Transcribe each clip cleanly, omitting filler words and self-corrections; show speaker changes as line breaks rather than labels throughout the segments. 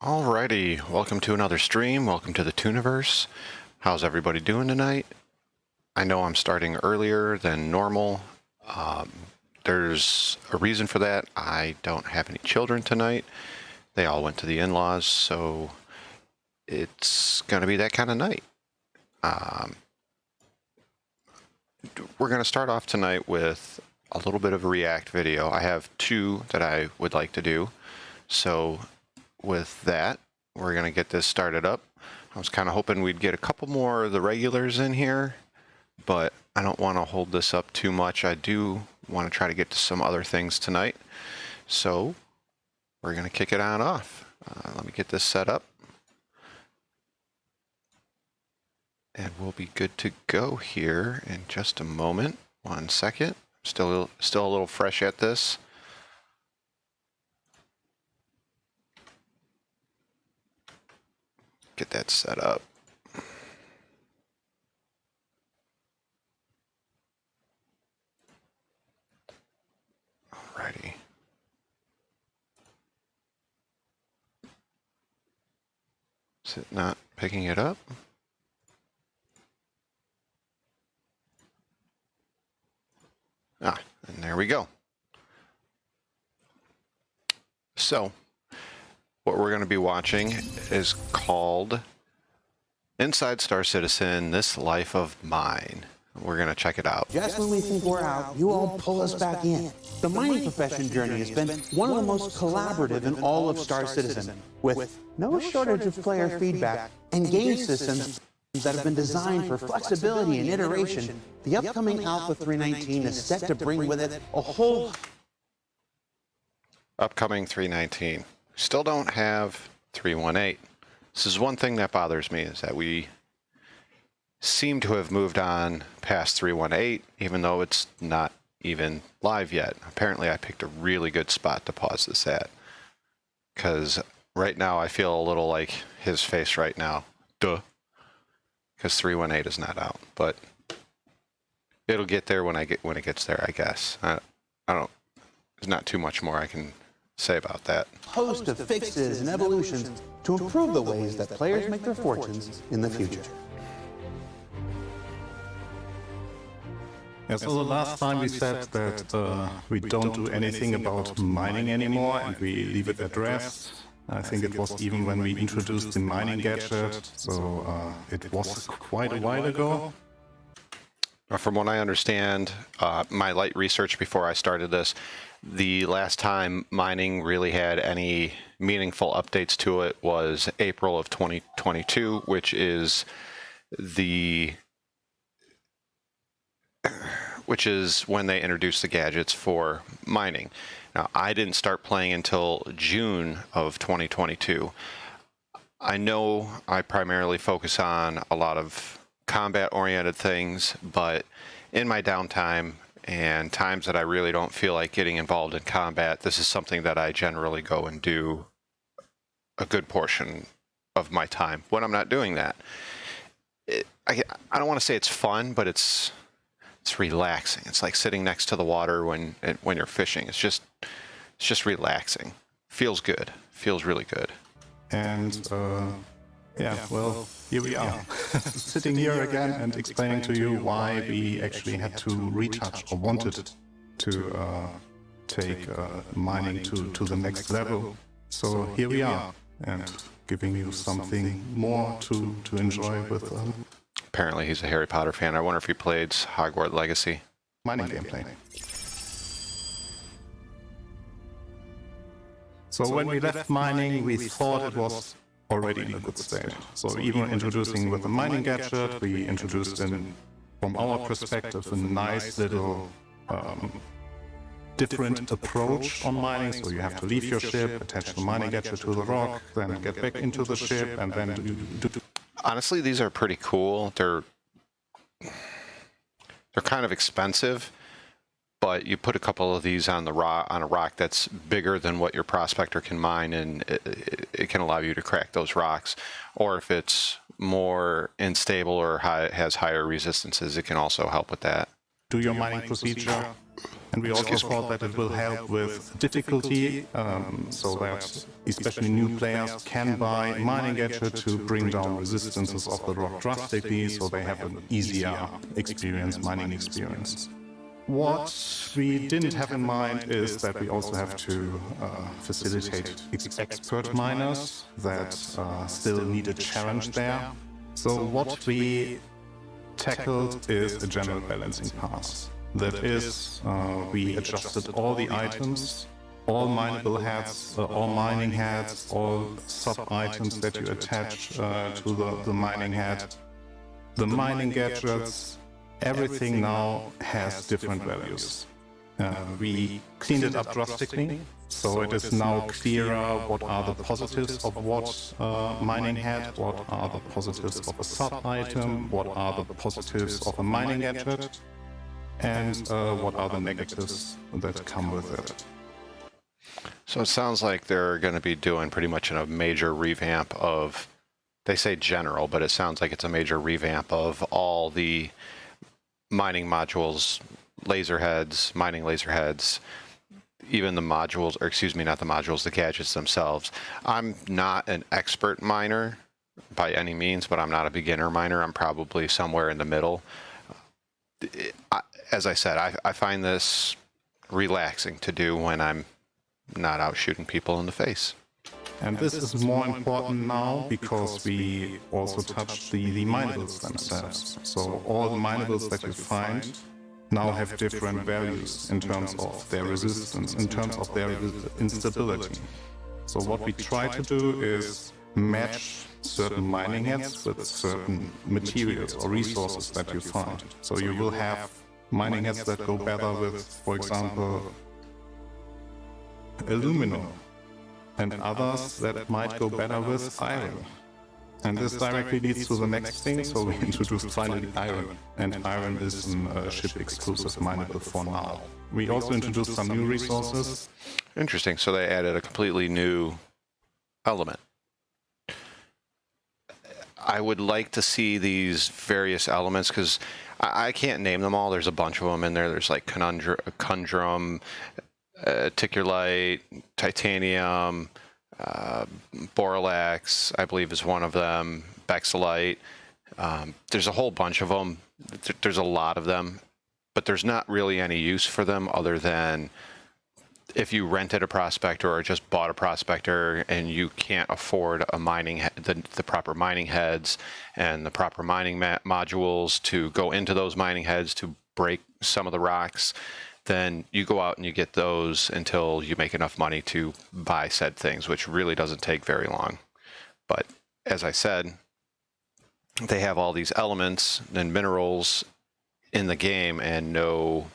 Alrighty, welcome to another stream. Welcome to the Tooniverse. How's everybody doing tonight? I know I'm starting earlier than normal. There's a reason for that. I don't have any children tonight. They all went to the in-laws, so it's going to be that kind of night. We're going to start off tonight with a little bit of a react video. I have two that I would like to do. So with that, we're going to get this started up. I was kind of hoping we'd get a couple more of the regulars in here, but I don't want to hold this up too much. I do want to try to get to some other things tonight. So we're going to kick it on off. Let me get this set up. And we'll be good to go here in just a moment. 1 second. Still a little fresh at this. Get that set up. Alrighty. Is it not picking it up? Ah, and there we go. So, what we're going to be watching is called Inside Star Citizen, This Life of Mine. We're going to check it out.
Just when we think we're out, you all pull us back in. The mining profession journey has been one of the most collaborative in all of Star Citizen, with no shortage of player feedback and game systems that have been designed for flexibility and iteration. The upcoming Alpha 3.19 is set to bring with it a whole...
Upcoming 3.19. Still don't have 3.18. This is one thing that bothers me, is that we seem to have moved on past 3.18, even though it's not even live yet. Apparently I picked a really good spot to pause this at, because right now I feel a little like his face right now. Duh. Because 3.18 is not out, but it'll get there when it gets there, I guess. I don't. There's not too much more I can say about that.
Host of fixes and evolutions to improve the ways that players make their fortunes in the future.
Yeah, so the last time we said that we don't do anything about mining anymore and we leave it at rest. I think it was even when we introduced the mining gadget, so it was quite a while ago.
From what I understand, my light research before I started this, the last time mining really had any meaningful updates to it was April of 2022, which is when they introduced the gadgets for mining. Now, I didn't start playing until June of 2022. I know I primarily focus on a lot of combat-oriented things, but in my downtime and times that I really don't feel like getting involved in combat, this is something that I generally go and do a good portion of my time when I'm not doing that. I don't want to say it's fun, but it's relaxing. It's like sitting next to the water when you're fishing. It's just relaxing. Feels good. Feels really good.
And yeah, well, here we are, sitting here again and explaining to you why we actually had to retouch or wanted to take mining to the next level. So here we are, and giving you something more to enjoy with
Apparently he's a Harry Potter fan. I wonder if he played Hogwarts Legacy.
mining gameplay. So when we left mining, we thought it was already in a good state. So even introducing with the mining gadget, we introduced in, from our perspective, a nice little different approach on mining. So you have to leave your ship, attach the mining gadget to the rock, then get back into the ship, and then do.
Honestly, these are pretty cool. They're kind of expensive, but you put a couple of these on a rock that's bigger than what your prospector can mine, and it can allow you to crack those rocks. Or if it's more unstable or has higher resistances, it can also help with that.
Do your mining procedure, And we also thought that it will help with difficulty, so that especially new players can buy mining gadget to bring down resistances of the rock drastically, so they have an easier experience, mining experience. What we didn't have in mind is that we also have to facilitate expert miners that still need a challenge there. So what we tackled is a general balancing pass. That is, we adjusted all the items, all mineable heads, all mining heads, all sub-items that you attach to the mining head, the mining gadgets. Everything now has different values. We cleaned it up drastically, so it is now clearer what are the positives of what mining head, what are the positives of a sub-item, what are the positives of a mining gadget, and what are the negatives that come with it.
So it sounds like they're going to be doing pretty much a major revamp of, they say general, but it sounds like it's a major revamp of all the mining modules, laser heads, mining laser heads, even the modules, or excuse me, not the modules, the gadgets themselves. I'm not an expert miner by any means, but I'm not a beginner miner. I'm probably somewhere in the middle. As I said, I find this relaxing to do when I'm not out shooting people in the face.
And this is more important now because we also touch the minables themselves. So all the minables that you find now have different values in terms of their resistance, in terms of their instability. So what we try to do is match certain mining heads with certain materials or resources that you find. So you will have mining heads that go better with, for example, aluminum, and others that might go better with iron. And this directly leads to the next thing, so we introduced finally iron, and iron is a ship-exclusive mineable for now. We also introduced some new resources.
Interesting, so they added a completely new element. I would like to see these various elements, because I can't name them all. There's a bunch of them in there. There's like Conundrum, Ticulite, Titanium, Borax, I believe is one of them, Bexalite. There's a whole bunch of them. There's a lot of them, but there's not really any use for them other than if you rented a prospector or just bought a prospector and you can't afford a mining the proper mining heads and the proper mining modules to go into those mining heads to break some of the rocks, then you go out and you get those until you make enough money to buy said things, which really doesn't take very long. But as I said, they have all these elements and minerals in the game and no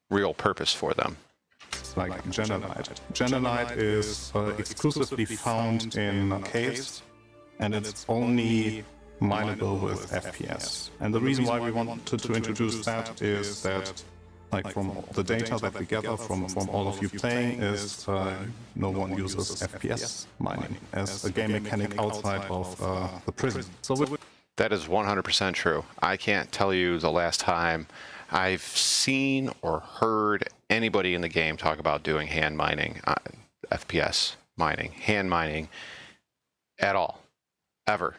real purpose for them.
Like Genelite. Genelite is exclusively found in caves, and it's only mineable with FPS. And the reason why we wanted to introduce that is that, like, from the data that we gather from all of you playing, is no one uses FPS mining as a game mechanic outside of the prison. So
that is 100% true. I can't tell you the last time I've seen or heard anybody in the game talk about doing hand mining, FPS mining, hand mining at all, ever.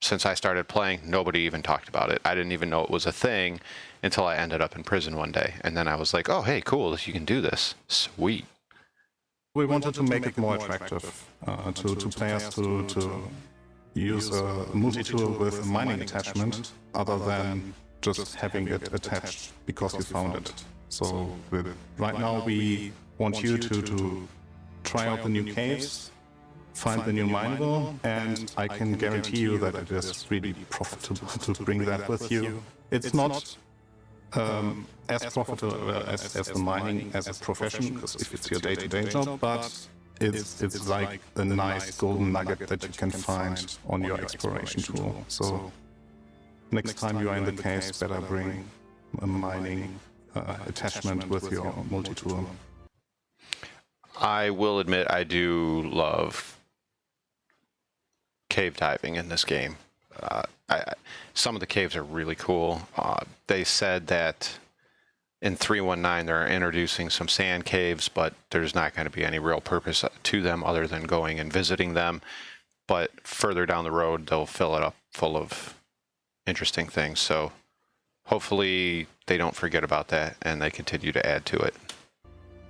Since I started playing, nobody even talked about it. I didn't even know it was a thing until I ended up in prison one day. And then I was like, oh, hey, cool, you can do this. Sweet.
We wanted to make it more attractive to players to use a multi-tool with a mining attachment other than just having it attached because you found it. So right now we want you to try out the new caves, find the new mineable, and I can guarantee you that it is really profitable to bring that with you. It's not as profitable as the mining as a profession, because if it's your day-to-day job, but it's like a nice golden nugget that you can find on your exploration tool. So next time you are in the caves, better bring a mining attachment with your multi-tool.
I will admit I do love cave diving in this game. Some of the caves are really cool. They said that in 3.19 they're introducing some sand caves, but there's not going to be any real purpose to them other than going and visiting them. But further down the road, they'll fill it up full of interesting things. So hopefully they don't forget about that and they continue to add to it.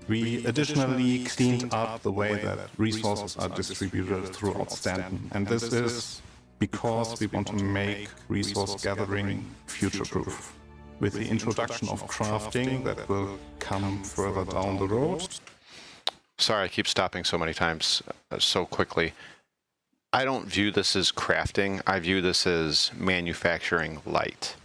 We additionally cleaned up the way that resources are distributed throughout Stanton, and this is because we want to make resource gathering future-proof. With the introduction of crafting that will come further down the road.
Sorry, I keep stopping so many times so quickly. I don't view this as crafting. I view this as manufacturing light.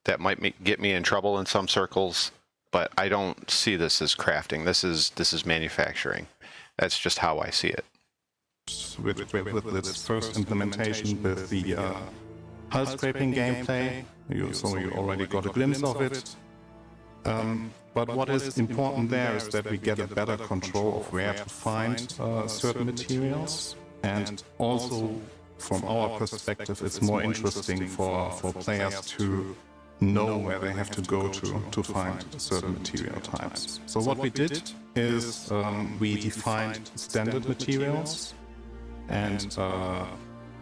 That might get me in trouble in some circles, but I don't see this as crafting. This is manufacturing. That's just how I see it.
With its first implementation with the hull scraping gameplay, you already got a glimpse of it. But what is important there is that we get a better control of where to find certain materials, and also from our perspective it's more interesting for players to know where they have to go to find certain material types. So what we did is we defined standard materials and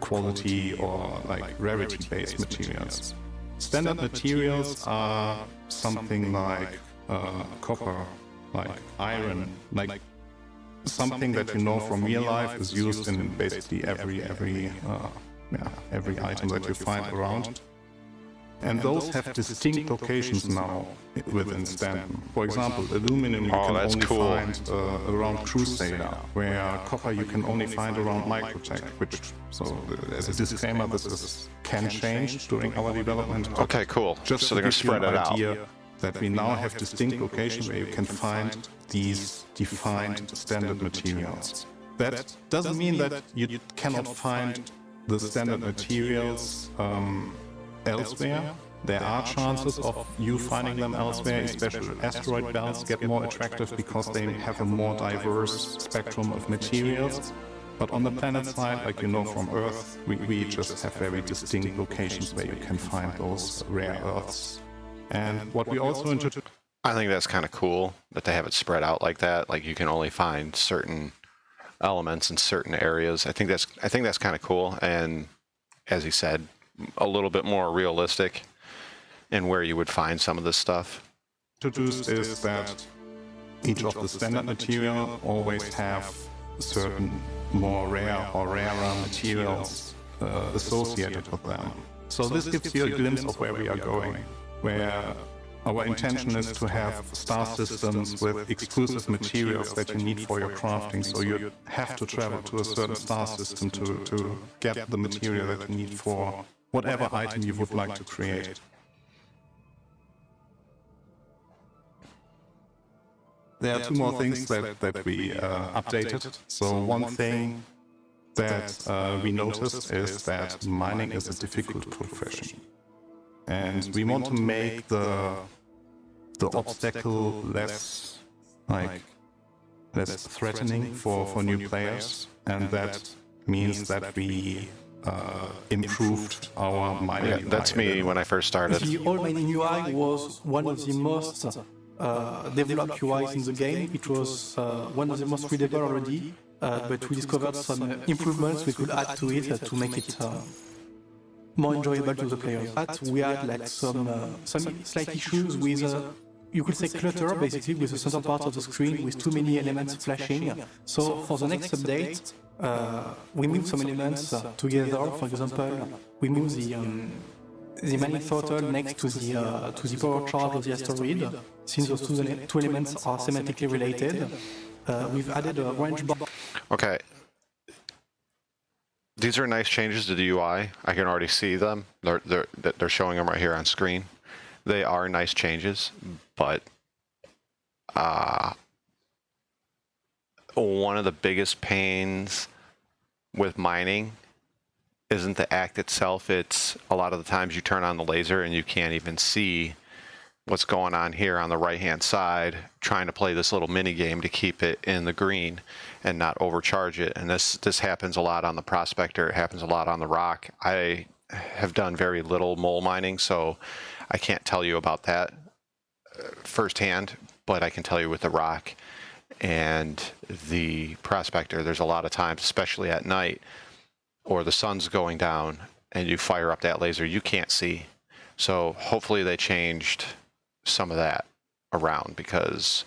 quality or like rarity-based materials. Standard materials are something like copper, like iron, like something that you know from real life is used in basically every item that you find around. And those have distinct locations now within Stanton. For example, aluminum you can only find around Crusader, where copper you can only find around Microtech, which, so as a disclaimer, this can change during our development.
Okay, cool.
Just
so they're going to spread it out.
That we now have distinct locations where you can find these defined standard materials. That doesn't mean that you cannot find the standard materials elsewhere. There are chances of you finding them elsewhere, especially asteroid belts get more attractive because they have a more diverse spectrum of materials. But on the planet side, like you know from Earth, we just have very distinct locations where you can find those rare earths. And what we also introduced...
I think that's kind of cool that they have it spread out like that. Like you can only find certain elements in certain areas. I think that's kind of cool. And as he said, a little bit more realistic in where you would find some of this stuff.
Introduced is that each of the standard material always have certain more rare or rarer materials associated with them. So this gives you a glimpse of where we are going, where our intention is to have star systems with exclusive materials that you need for your crafting, so you have to travel to a certain star system to get the material that you need for whatever item you would like to create. There are two more things that we updated. So one thing that we noticed is that mining is a difficult profession. And we want to make the obstacle less threatening for new players, and that means that we improved our mining UI.
That's me when I first started.
The all mining UI was one of the most developed UIs in the game. It was one of the most readable already, but we discovered some improvements we could add to it to make it more enjoyable to the players. We had like some slight issues with, you could say, clutter, basically, with the center part of the screen with too many elements flashing. So for the next update, we moved some elements together. For example, we moved the mining throttle next to the power charge of the asteroid. Since those two elements are semantically related, we've added a range bar.
Okay. These are nice changes to the UI. I can already see them. They're showing them right here on screen. They are nice changes, but one of the biggest pains with mining isn't the act itself. It's a lot of the times you turn on the laser and you can't even see what's going on here on the right-hand side, trying to play this little mini game to keep it in the green and not overcharge it. And this happens a lot on the Prospector. It happens a lot on the ROC. I have done very little mole mining, so I can't tell you about that. firsthand, but I can tell you with the ROC and the Prospector, there's a lot of times, especially at night, or the sun's going down, and you fire up that laser, you can't see. So hopefully they changed some of that around, because,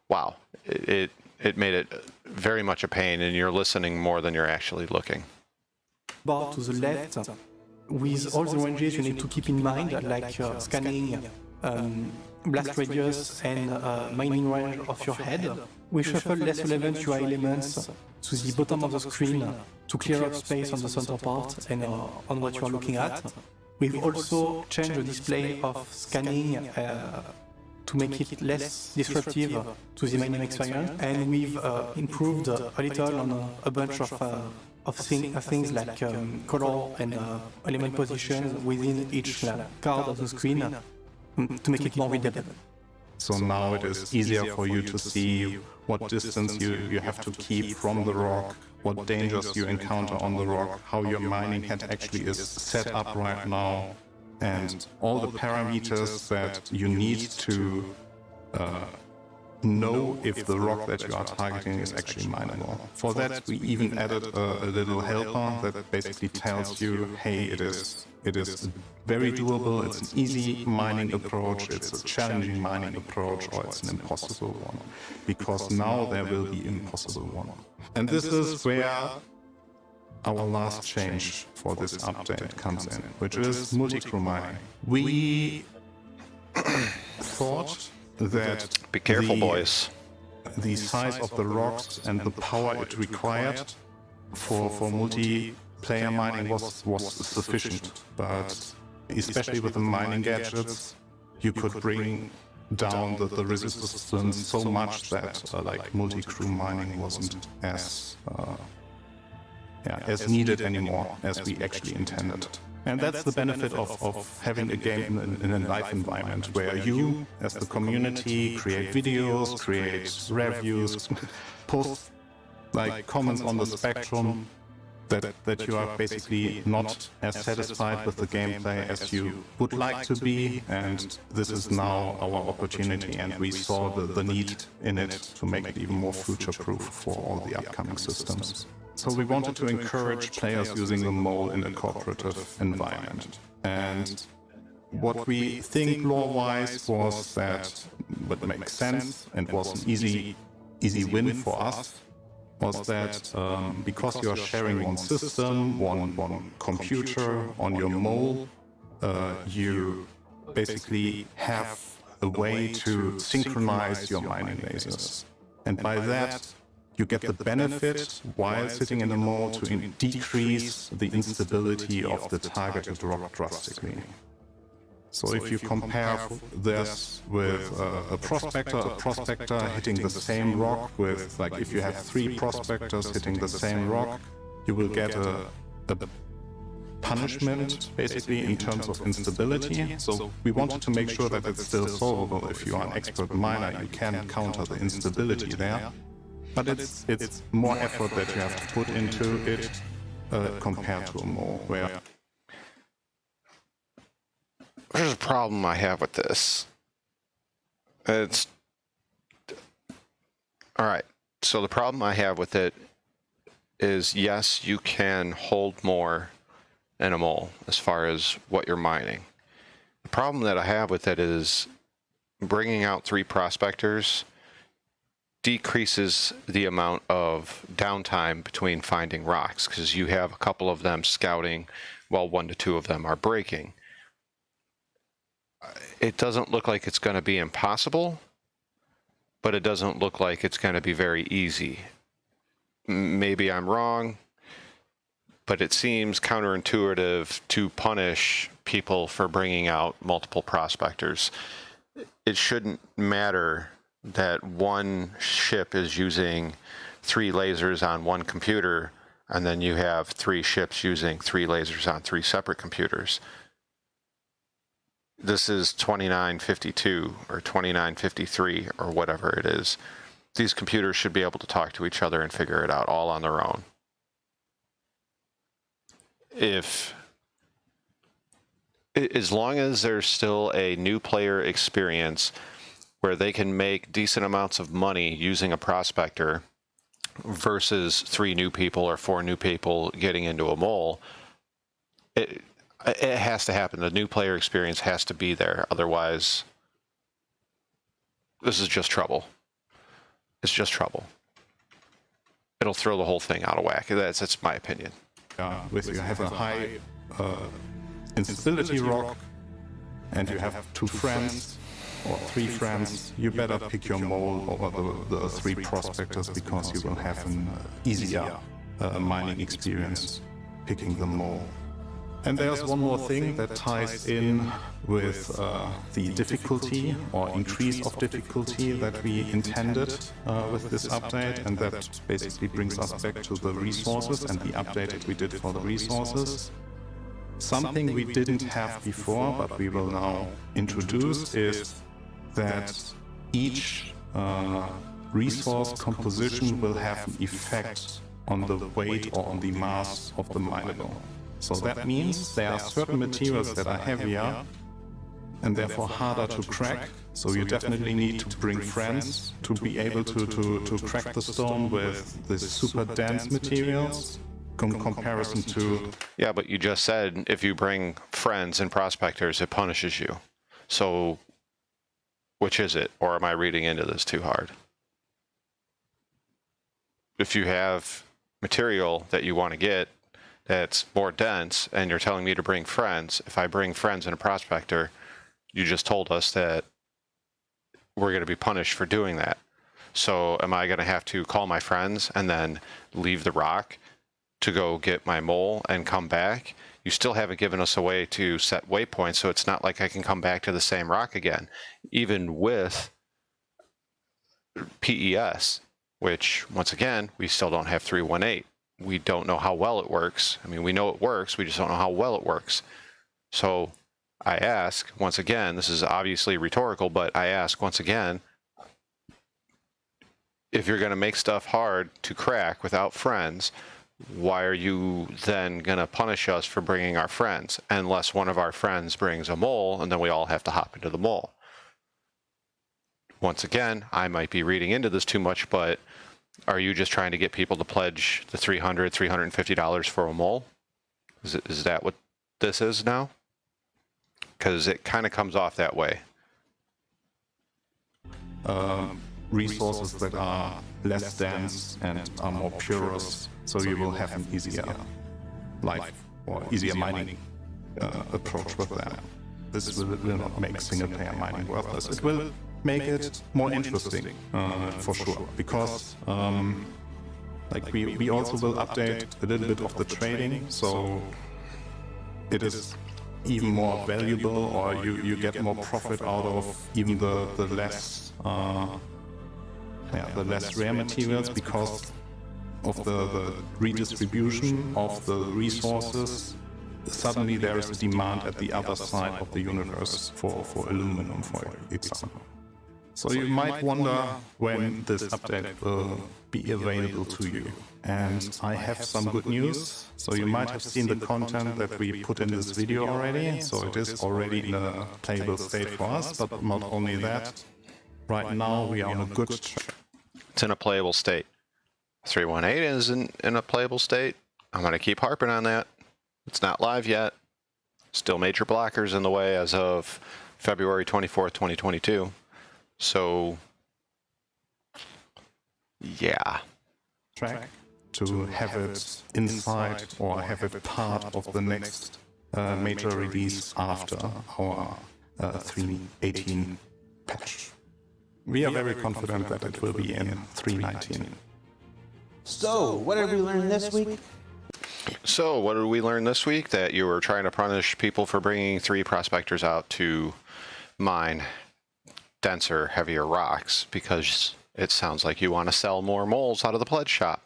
wow, it made it very much a pain, and you're listening more than you're actually looking.
Bar to the left, with all the ranges you need to keep in mind, like scanning, blast radius, and mining range of your head. We shuffle less relevant UI elements to the bottom of the screen to clear up space on the center part and on what you are looking at. We've also changed the display of scanning to make it less disruptive to the mining experience, and we've improved a little on a bunch of things like color and element positions within each card of the screen to make it more readable.
So now it is easier for you to see what distance you have to keep from the rock, what dangers you encounter on the rock, how your mining head actually is set up right now, and all the parameters that you need to know if the rock that you are targeting is actually mineable. For that, we even added a little helper that basically tells you, hey, it is very doable, it's an easy mining approach, it's a challenging mining approach, or it's an impossible one. Because now there will be an impossible one. And this is where our last change for this update comes in, which is multi-crew mining. We thought that
Be careful, boys.
the size of the rocks and the power it required for multiplayer mining was sufficient, but especially with the mining gadgets, you could bring down the resistance so much that like multi-crew mining wasn't as needed anymore as we actually intended. And that's the benefit of having a game in a live environment where you, as the community, create videos, create reviews, post like comments on the spectrum that you are basically not as satisfied with the gameplay as you would like to be, and this is now our opportunity, and we saw the need in it to make it even more future-proof for all the upcoming systems. So we wanted to encourage players using the mole in a cooperative environment. And what we think lore-wise was that what makes sense and was an easy win for us was that because you are sharing one system, one computer on your mole, you basically have a way to synchronize your mining lasers. And by that, you get the benefit while sitting in a mole to decrease the instability of the targeted rock drastically. So if you compare this with a prospector hitting the same rock with, like, if you have 3 prospectors hitting the same rock, you will get a punishment, basically, in terms of instability. So we wanted to make sure that it's still solvable. If you are an expert miner, you can counter the instability there. But it's more effort that you have to put into it compared to a mole, where...
There's a problem I have with this. It's... Alright, so the problem I have with it is, yes, you can hold more in a mole as far as what you're mining. The problem that I have with it is bringing out 3 prospectors decreases the amount of downtime between finding rocks, because you have a couple of them scouting while 1 to 2 of them are breaking. It doesn't look like it's going to be impossible, but it doesn't look like it's going to be very easy. Maybe I'm wrong, but it seems counterintuitive to punish people for bringing out multiple prospectors. It shouldn't matter that one ship is using 3 lasers on 1 computer, and then you have 3 ships using 3 lasers on 3 separate computers. This is 2952 or 2953 or whatever it is. These computers should be able to talk to each other and figure it out all on their own. As long as there's still a new player experience where they can make decent amounts of money using a prospector versus 3 new people or 4 new people getting into a mole, it has to happen. The new player experience has to be there. Otherwise, this is just trouble. It's just trouble. It'll throw the whole thing out of whack. That's my opinion.
With you have a high instability rock, and you have 2 friends or 3 friends, you better pick your mole over the 3 prospectors, because you will have an easier mining experience picking the mole. And there's one more thing that ties in with the difficulty or increase of difficulty that we intended with this update, and that basically brings us back to the resources and the update that we did for the resources. Something we didn't have before, but we will now introduce, is that each resource composition will have an effect on the weight or on the mass of the mineable. So that means there are certain materials that are heavier and therefore harder to crack. So you definitely need to bring friends to be able to crack the stone with the super dense materials in comparison to...
Yeah, but you just said if you bring friends and prospectors, it punishes you. So which is it? Or am I reading into this too hard? If you have material that you want to get that's more dense and you're telling me to bring friends, if I bring friends and a prospector, you just told us that we're going to be punished for doing that. So am I going to have to call my friends and then leave the rock to go get my mole and come back? You still haven't given us a way to set waypoints, so it's not like I can come back to the same rock again, even with PES, which, once again, we still don't have 3.18. We don't know how well it works. I mean, we know it works, we just don't know how well it works. So I ask, once again, this is obviously rhetorical, but I ask once again, if you're going to make stuff hard to crack without friends, why are you then going to punish us for bringing our friends? Unless one of our friends brings a mole, and then we all have to hop into the mole. Once again, I might be reading into this too much, but are you just trying to get people to pledge the $300, $350 for a mole? Is that what this is now? Because it kind of comes off that way.
Resources that are less dense and are more porous, so you will have an easier life or easier mining approach with them. This will not make single-player mining worthless. It will make it more interesting, for sure, because like we also will update a little bit of the trading, so it is even more valuable, or you get more profit out of even the less rare materials, because of the redistribution of the resources. Suddenly there is a demand at the other side of the universe for aluminum, for example. So you might wonder when this update will be available to you. And I have some good news. So you might have seen the content that we put in this video already. So it is already in a playable state for us, but not only that, right now we are on a good track.
It's in a playable state. 3.18 is in a playable state. I'm going to keep harping on that. It's not live yet. Still major blockers in the way as of February 24th, 2022. So, yeah.
Track to have it inside or have it part of the next major release after our 3.18 patch. We are very confident that it will be in 3.19.
So, what did we learn this week?
So, what did we learn this week? That you were trying to punish people for bringing 3 prospectors out to mine denser, heavier rocks, because it sounds like you want to sell more moles out of the pledge shop.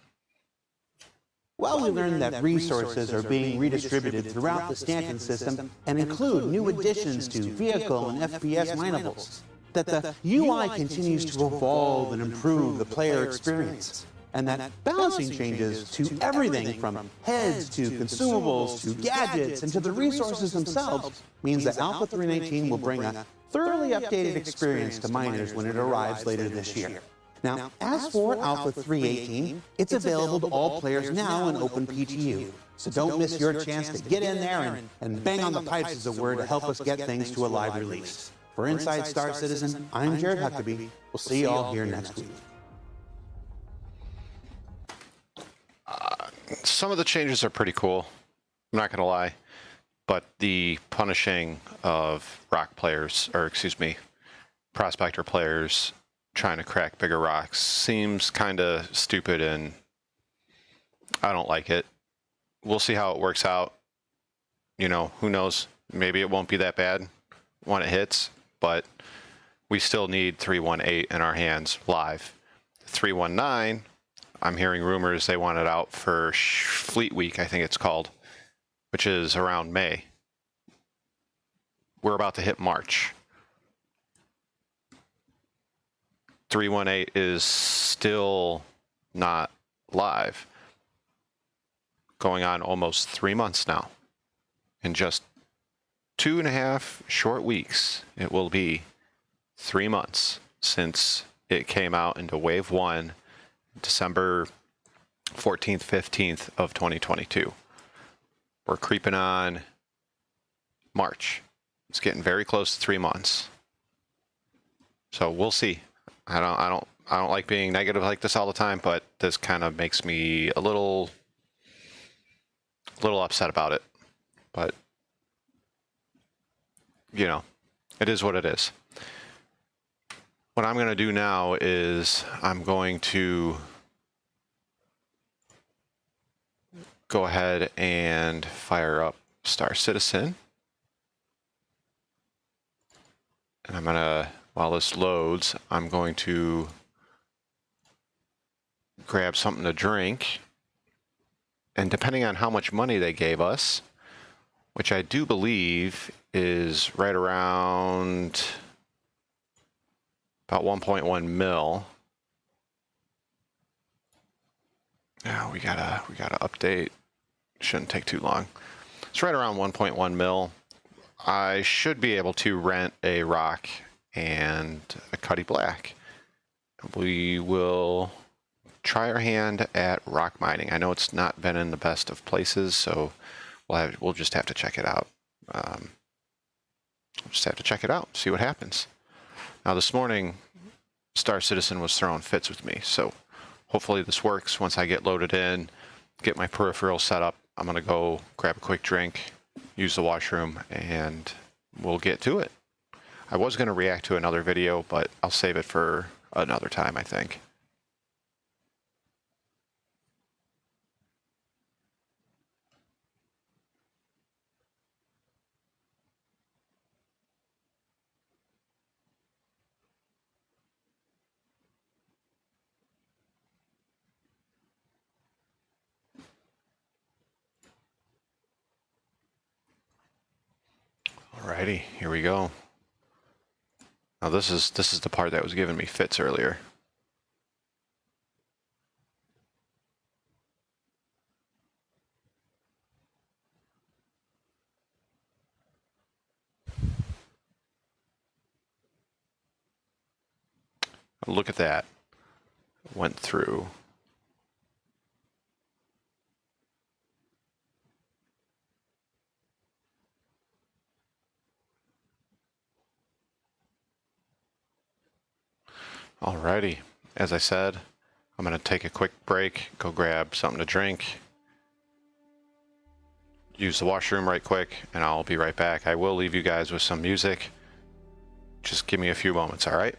Well, we learned that resources are being redistributed throughout the Stanton system and include new additions to vehicle and FPS minables. That the UI continues to evolve and improve the player experience. And that balancing changes to everything from heads to consumables to gadgets and to the resources themselves means that Alpha 3.18 will bring a thoroughly updated experience to miners when it arrives later this year. Now, as for Alpha 3.18, it's available to all players now in OpenPTU, so don't miss your chance to get in there and bang on the pipes, as it were, to help us get things to a live release. For Inside Star Citizen, I'm Jared Huckabee. We'll see you all here next week.
Some of the changes are pretty cool, I'm not going to lie, but the punishing of rock players, or excuse me, prospector players trying to crack bigger rocks seems kind of stupid, and I don't like it. We'll see how it works out. You know, who knows? Maybe it won't be that bad when it hits, but we still need 3.18 in our hands live. 3.19, I'm hearing rumors they want it out for Fleet Week, I think it's called, which is around May. We're about to hit March. 3.18 is still not live. Going on almost 3 months now. In just 2.5 short weeks, it will be 3 months since it came out into Wave 1, December 14th, 15th of 2022. We're creeping on March. It's getting very close to 3 months. So we'll see. I don't like being negative like this all the time, but this kind of makes me a little upset about it. But you know, it is what it is. What I'm going to do now is I'm going to go ahead and fire up Star Citizen. And I'm going to, while this loads, I'm going to grab something to drink. And depending on how much money they gave us, which I do believe is right around about 1.1 mil. Now we gotta update. Shouldn't take too long. It's right around 1.1 mil. I should be able to rent a rock and a Cuddy Black. We will try our hand at rock mining. I know it's not been in the best of places, so we'll just have to check it out. We'll just have to check it out, see what happens. Now this morning, Star Citizen was throwing fits with me, so hopefully this works. Once I get loaded in, get my peripheral set up, I'm gonna go grab a quick drink, use the washroom, and we'll get to it. I was gonna react to another video, but I'll save it for another time, I think. Alrighty, here we go. Now this is the part that was giving me fits earlier. Look at that. Went through. Alrighty, as I said, I'm going to take a quick break, go grab something to drink, use the washroom right quick, and I'll be right back. I will leave you guys with some music. Just give me a few moments, alright?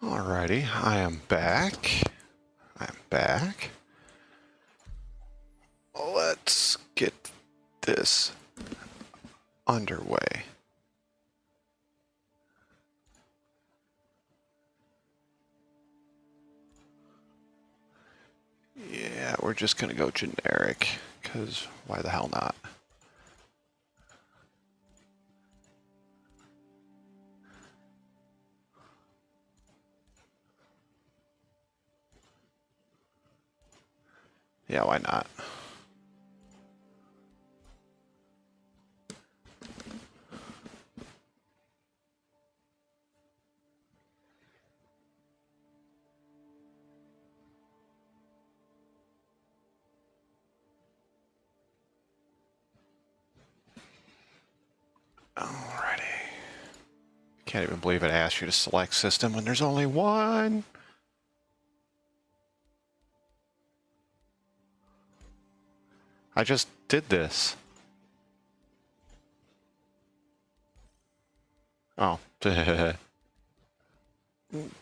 Alrighty, I am back. I'm back. Let's get this underway. Yeah, we're just gonna go generic, because why the hell not? Yeah, why not? Alrighty. Can't even believe it asked you to select system when there's only one. I just did this. Oh.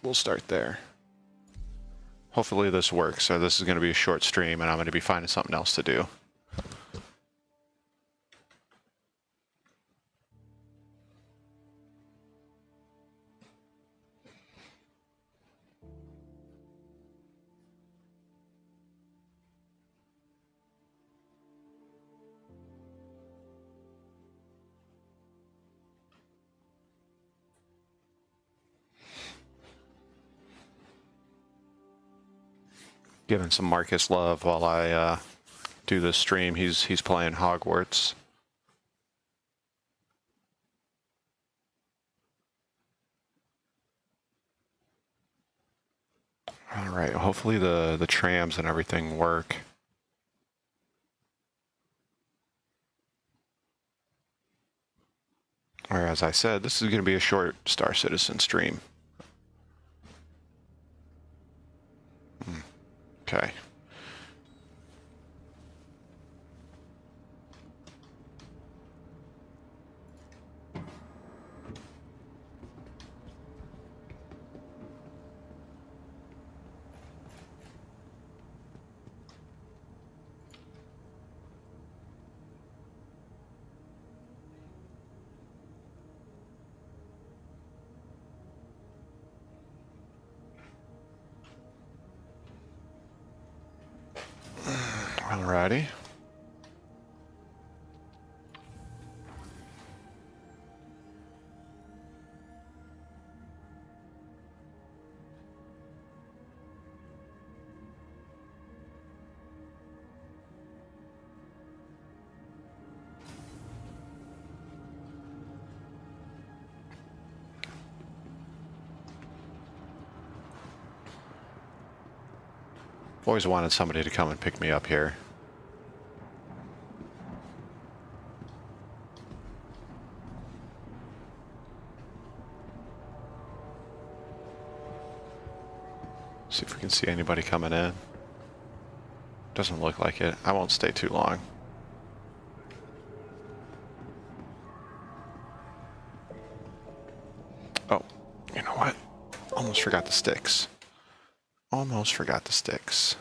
We'll start there. Hopefully this works. So this is going to be a short stream, and I'm going to be finding something else to do. Giving some Marcus love while I do this stream. He's playing Hogwarts. All right. Hopefully the trams and everything work. Or as I said, this is going to be a short Star Citizen stream. Okay. Alrighty. Always wanted somebody to come and pick me up here. See if we can see anybody coming in. Doesn't look like it. I won't stay too long. Oh, you know what? Almost forgot the sticks. Almost forgot the sticks.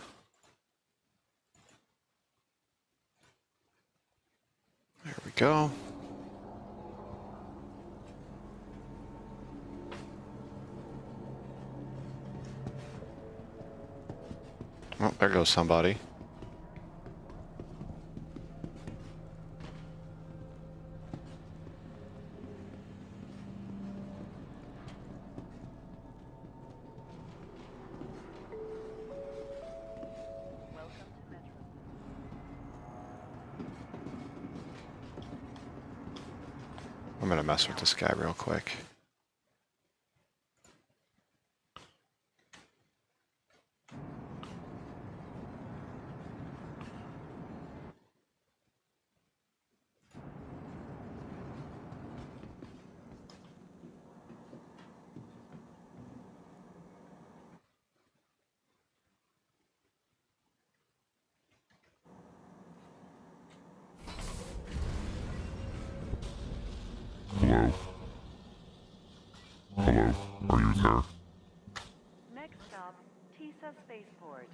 There we go. Oh, there goes somebody. I'm gonna mess with this guy real quick.
Hello? Hello? Are you there?
Next stop, TISA Spaceport.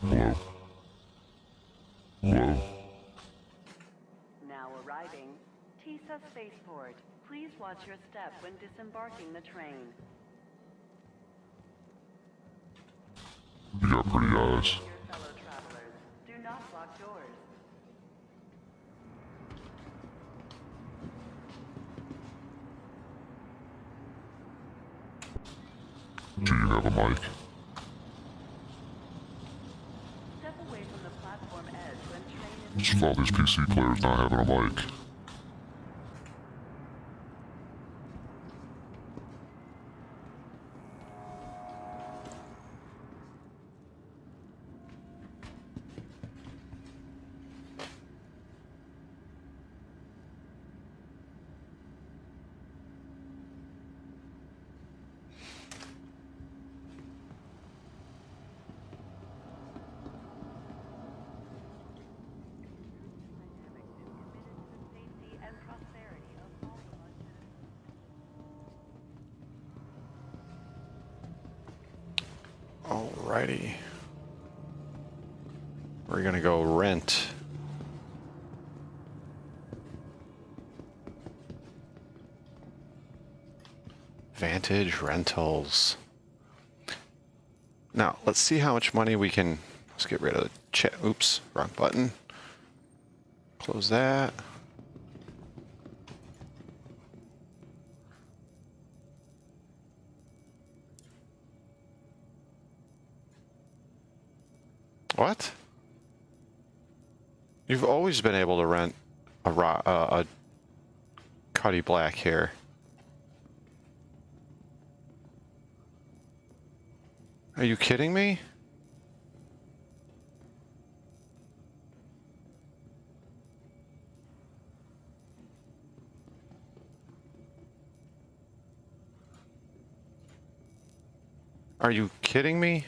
Hello? Hello?
Now arriving, TISA Spaceport. Please watch your step when disembarking the train.
You got pretty eyes.
Your fellow travelers, do not lock doors.
Do you have a mic?
Step away from the platform edge when train is...
What's with all these PC players not having a mic?
Alrighty. We're gonna go rent. Vantage Rentals. Now, let's see how much money we can... Let's get rid of the chat. Oops, wrong button. Close that. What? You've always been able to rent a Cuddy Black here. Are you kidding me? Are you kidding me?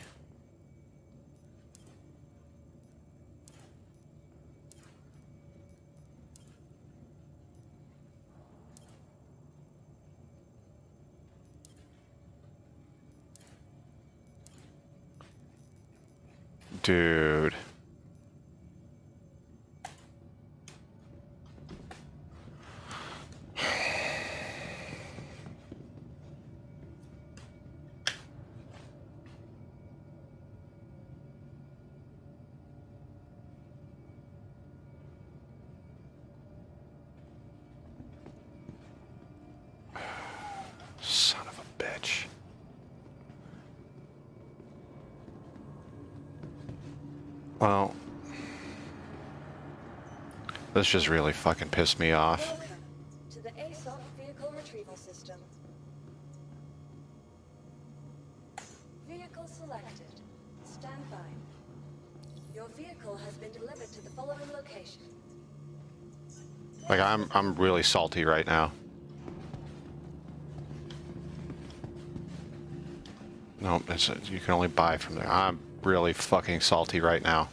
Dude. Son of a bitch. Well, this just really fucking pissed me off.
Welcome to the ASOC vehicle retrieval system. Vehicle selected. Stand by. Your vehicle has been delivered to the following location.
Like, I'm really salty right now. No, you can only buy from there. I'm really fucking salty right now.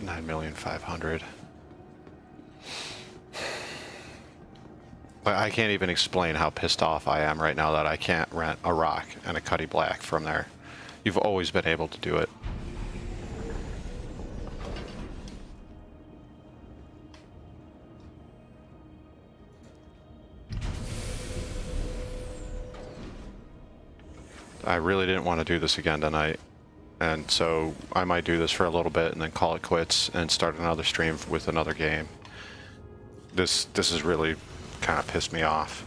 $9,500,000. I can't even explain how pissed off I am right now that I can't rent a ROC and a Cuddy Black from there. You've always been able to do it. I really didn't want to do this again tonight. And so I might do this for a little bit and then call it quits and start another stream with another game. This has really kind of pissed me off.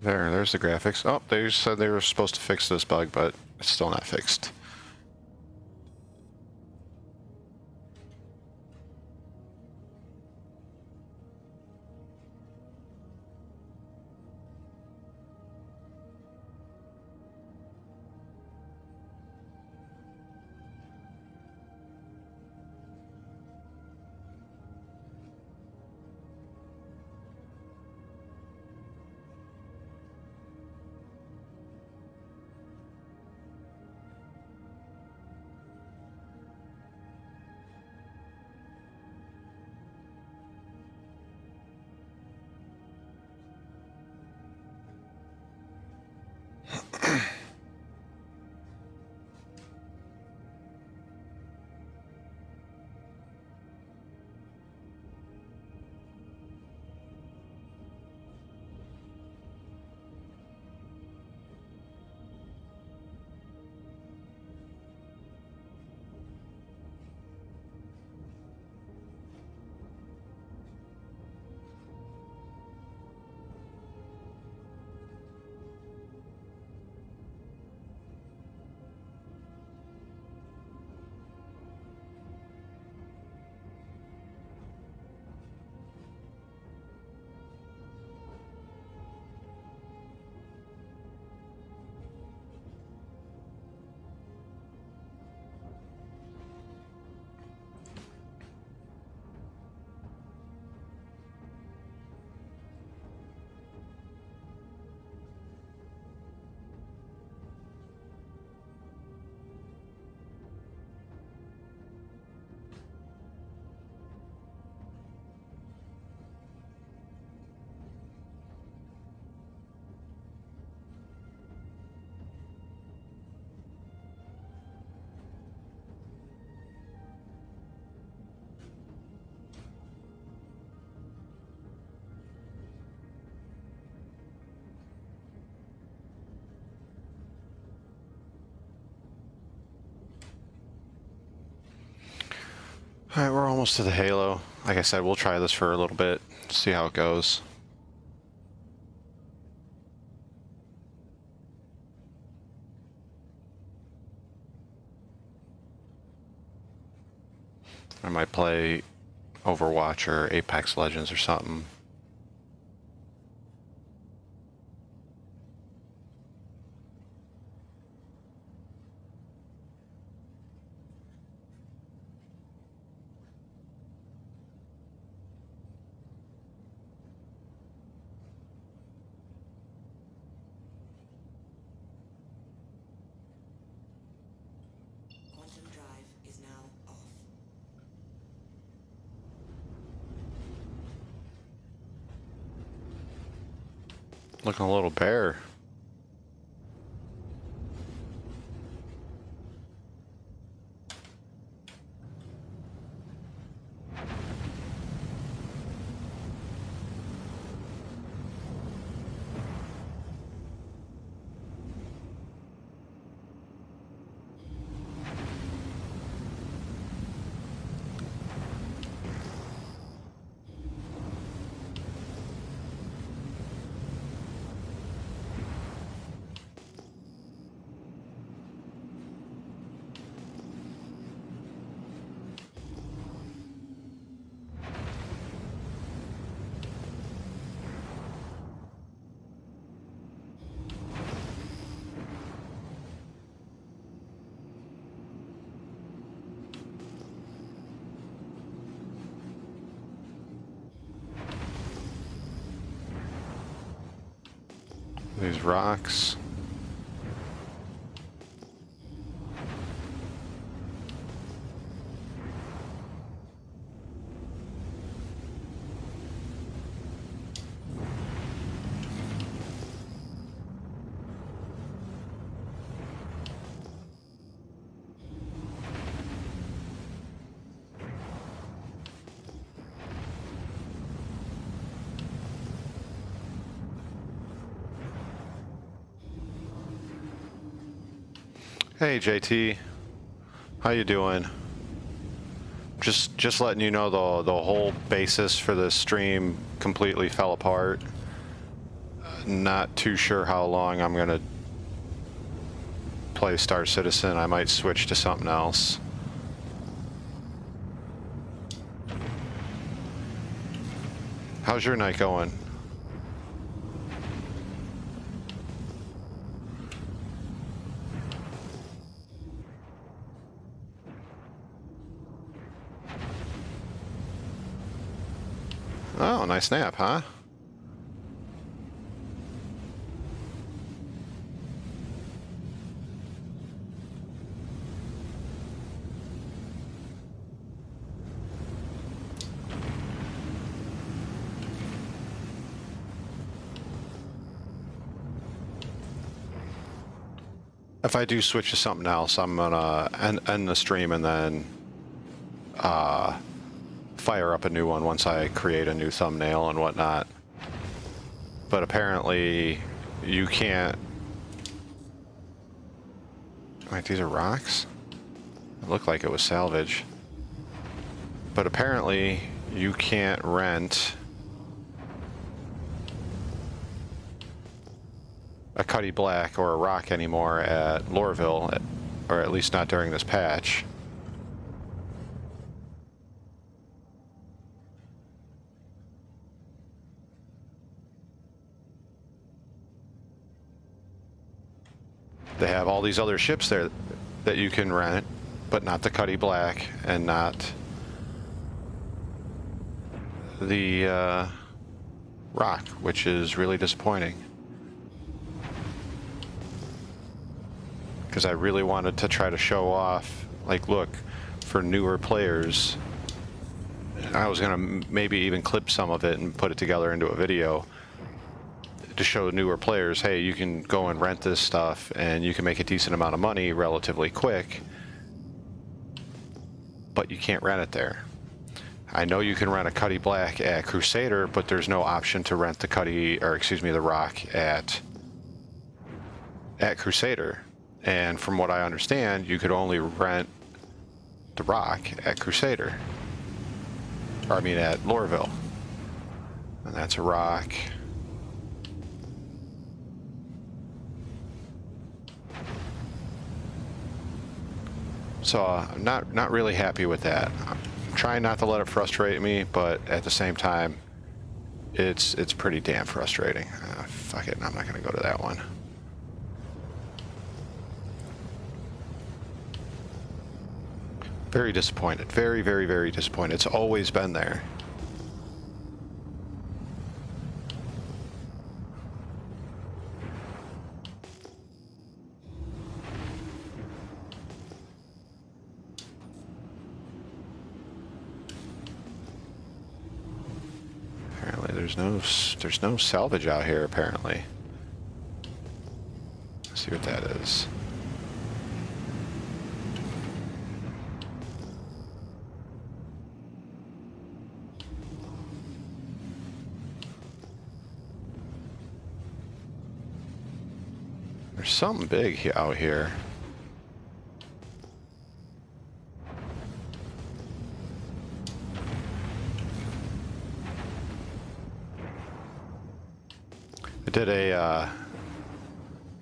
There's the graphics. Oh, they said they were supposed to fix this bug, but it's still not fixed. Alright, we're almost to the Halo. Like I said, we'll try this for a little bit, see how it goes. I might play Overwatch or Apex Legends or something.
Quantum drive is now off.
Looking a little bare. These rocks. Hey JT, how you doing? Just letting you know the whole basis for the stream completely fell apart. not too sure how long I'm gonna play Star Citizen. I might switch to something else. How's your night going? Oh, nice nap, huh? If I do switch to something else, I'm gonna end the stream and then fire up a new one once I create a new thumbnail and whatnot. But apparently you can't... Wait, these are rocks? It looked like it was salvage. But apparently you can't rent a Cuddy Black or a rock anymore at Lorville, or at least not during this patch. They have all these other ships there that you can rent, but not the Cuddy Black and not the rock, which is really disappointing. Because I really wanted to try to show off, like, look, for newer players. I was gonna maybe even clip some of it and put it together into a video to show newer players, hey, you can go and rent this stuff and you can make a decent amount of money relatively quick, but you can't rent it there. I know you can rent a Cuddy Black at Crusader, but there's no option to rent the the rock at Crusader. And from what I understand, you could only rent the rock at Crusader. Or I mean at Lorville. And that's a rock. So I'm not really happy with that. I'm trying not to let it frustrate me, but at the same time, it's pretty damn frustrating. Fuck it, I'm not gonna go to that one. Very disappointed. Very, very, very disappointed. It's always been there. Apparently there's no salvage out here, apparently. Let's see what that is. There's something big out here. I did a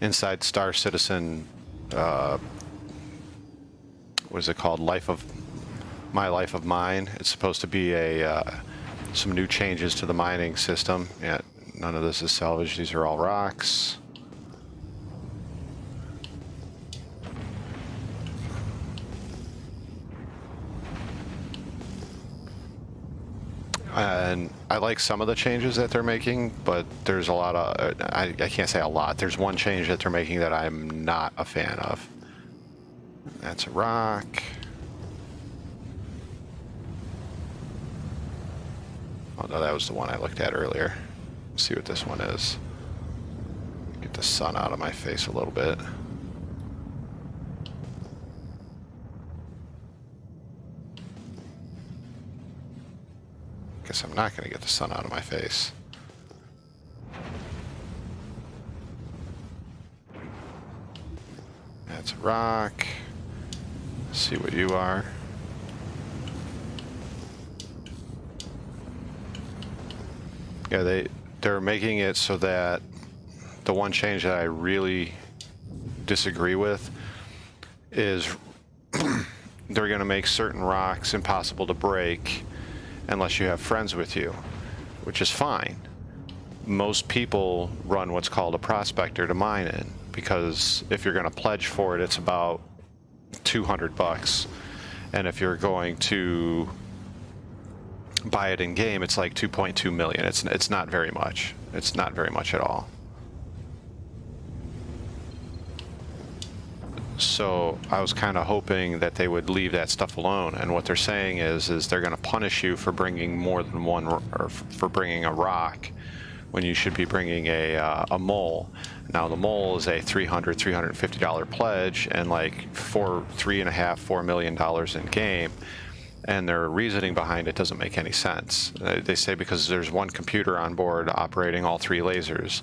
Inside Star Citizen, what is it called? My Life of Mine. It's supposed to be some new changes to the mining system. Yeah, none of this is salvage. These are all rocks. And I like some of the changes that they're making, but there's a lot of, I can't say a lot. There's one change that they're making that I'm not a fan of. That's a rock. Oh no, that was the one I looked at earlier. Let's see what this one is. Get the sun out of my face a little bit. Guess I'm not going to get the sun out of my face. That's a rock. Let's see what you are. Yeah, they're making it so that the one change that I really disagree with is they're going to make certain rocks impossible to break unless you have friends with you, which is fine. Most people run what's called a prospector to mine in, because if you're going to pledge for it, it's about $200, and if you're going to buy it in game, it's like 2.2 million. It's not very much. It's not very much at all. So I was kind of hoping that they would leave that stuff alone. And what they're saying is they're going to punish you for bringing more than one, or for bringing a rock, when you should be bringing a mole. Now the mole is a $350 pledge, and like $3.5–4 million in game. And their reasoning behind it doesn't make any sense. They say because there's one computer on board operating all 3 lasers,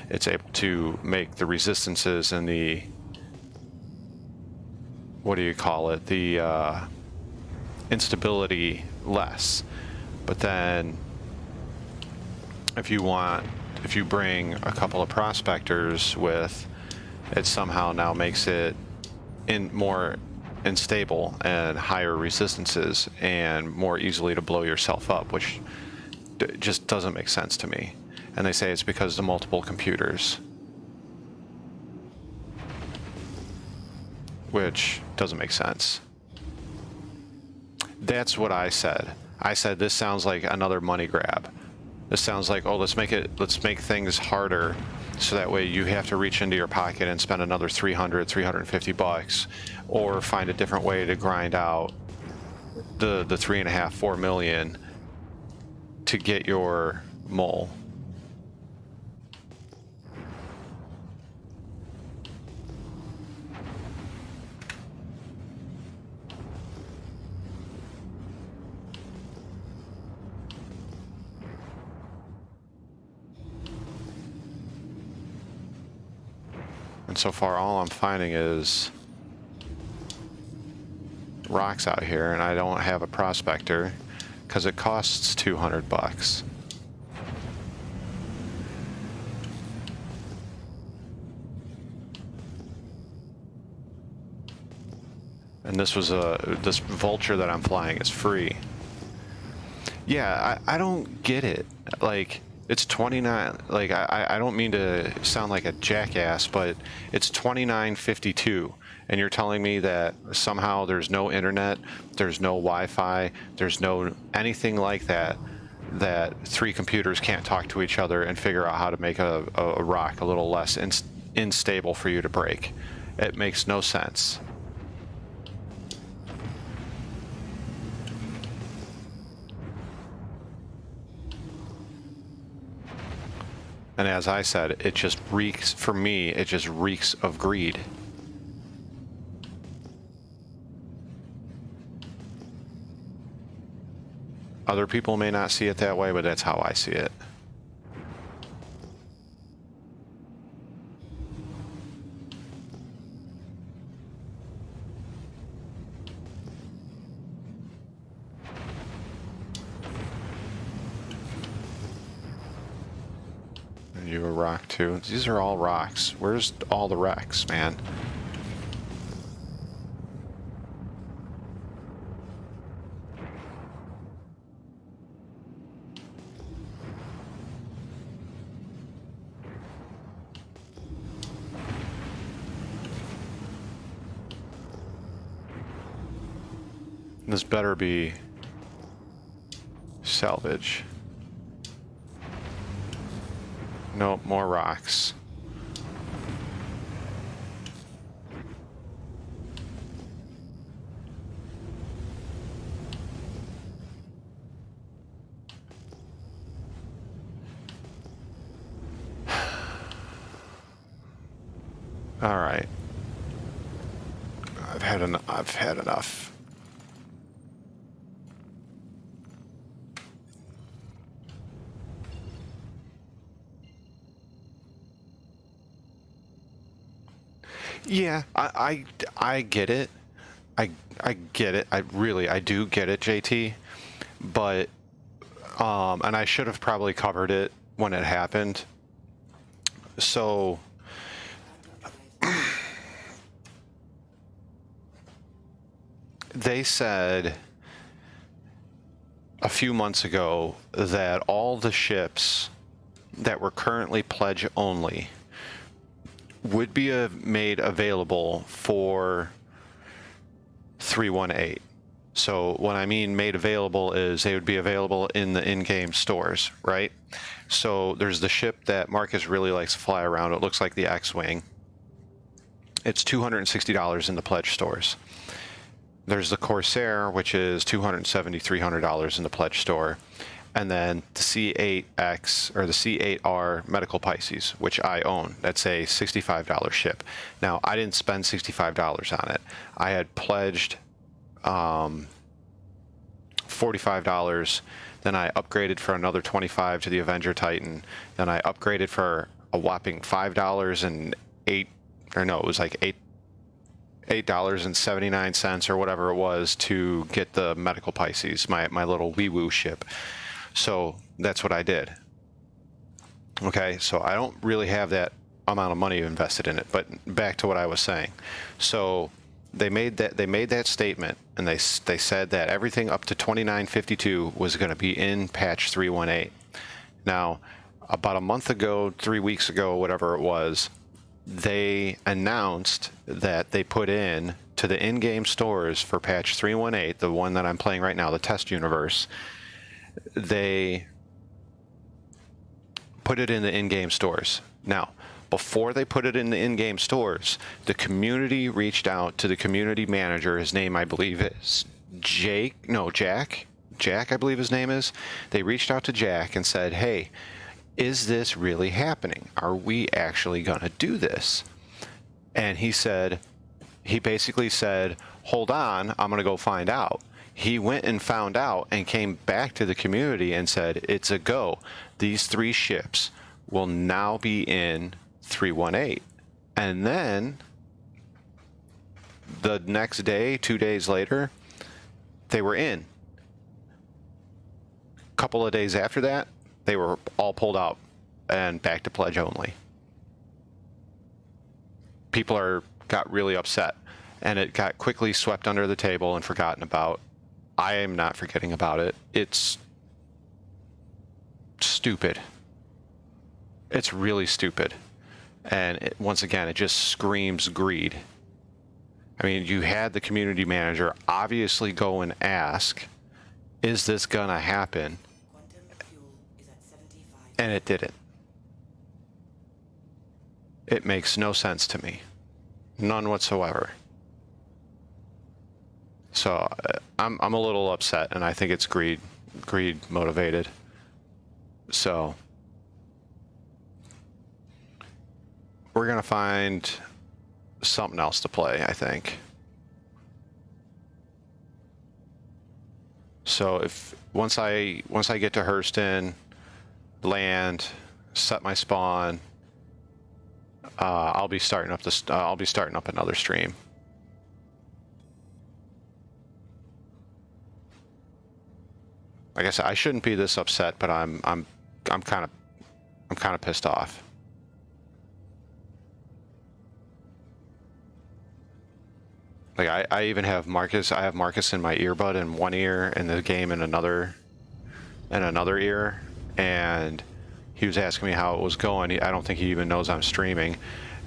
it's able to make the resistances and the, what do you call it, the instability less. But then if you bring a couple of prospectors with, it somehow now makes it more unstable and higher resistances and more easily to blow yourself up, which just doesn't make sense to me. And they say it's because of the multiple computers, which doesn't make sense. That's what I said. I said this sounds like another money grab. This sounds like, oh, let's make things harder, so that way you have to reach into your pocket and spend another $350, or find a different way to grind out the 3.5–4 million to get your mole. And so far, all I'm finding is rocks out here, and I don't have a prospector because it costs $200. And this vulture that I'm flying is free. Yeah, I don't get it. Like, it's 29, like, I don't mean to sound like a jackass, but it's 29.52, and you're telling me that somehow there's no internet, there's no Wi-Fi, there's no anything like that, that 3 computers can't talk to each other and figure out how to make a rock a little less unstable for you to break. It makes no sense. And as I said, it just reeks, for me, it just reeks of greed. Other people may not see it that way, but that's how I see it. You a rock too? These are all rocks. Where's all the wrecks, man? This better be salvage. Nope, more rocks. All right. I've had enough. Yeah, I get it. I get it. I do get it, JT. But and I should have probably covered it when it happened. So they said a few months ago that all the ships that were currently pledge only would be made available for 3.18. So what I mean made available is they would be available in the in-game stores, right? So there's the ship that Marcus really likes to fly around. It looks like the X-Wing. It's $260 in the pledge stores. There's the Corsair, which is $270, $300 in the pledge store. And then the C8X or the C8R Medical Pisces, which I own. That's a $65 ship. Now, I didn't spend $65 on it. I had pledged $45. Then I upgraded for another $25 to the Avenger Titan. Then I upgraded for a whopping $5 and it was like $8.79 or whatever it was to get the Medical Pisces, my little wee woo ship. So that's what I did. Okay, so I don't really have that amount of money invested in it, but back to what I was saying. So they made that statement, and they said that everything up to 2952 was going to be in patch 3.18. Now, about a month ago, 3 weeks ago, whatever it was, they announced that they put in to the in-game stores for patch 3.18, the one that I'm playing right now, the test universe. They put it in the in-game stores. Now, before they put it in the in-game stores, the community reached out to the community manager. His name, I believe, is Jack, I believe his name is. They reached out to Jack and said, hey, is this really happening? Are we actually going to do this? And he basically said, hold on, I'm going to go find out. He went and found out and came back to the community and said, it's a go. These 3 ships will now be in 3.18. And then the next day, 2 days later, they were in. A couple of days after that, they were all pulled out and back to pledge only. People got really upset, and it got quickly swept under the table and forgotten about. I am not forgetting about it. It's stupid. It's really stupid. And once again, it just screams greed. I mean, you had the community manager obviously go and ask, is this gonna happen? And it didn't. It makes no sense to me. None whatsoever. So I'm a little upset, and I think it's greed motivated. So we're gonna find something else to play, I think. So once I get to Hurston, land, set my spawn, I'll be starting up another stream. Like I said, I shouldn't be this upset, but I'm kind of pissed off. Like I even have Marcus. I have Marcus in my earbud in one ear and the game in another ear, and he was asking me how it was going. I don't think he even knows I'm streaming,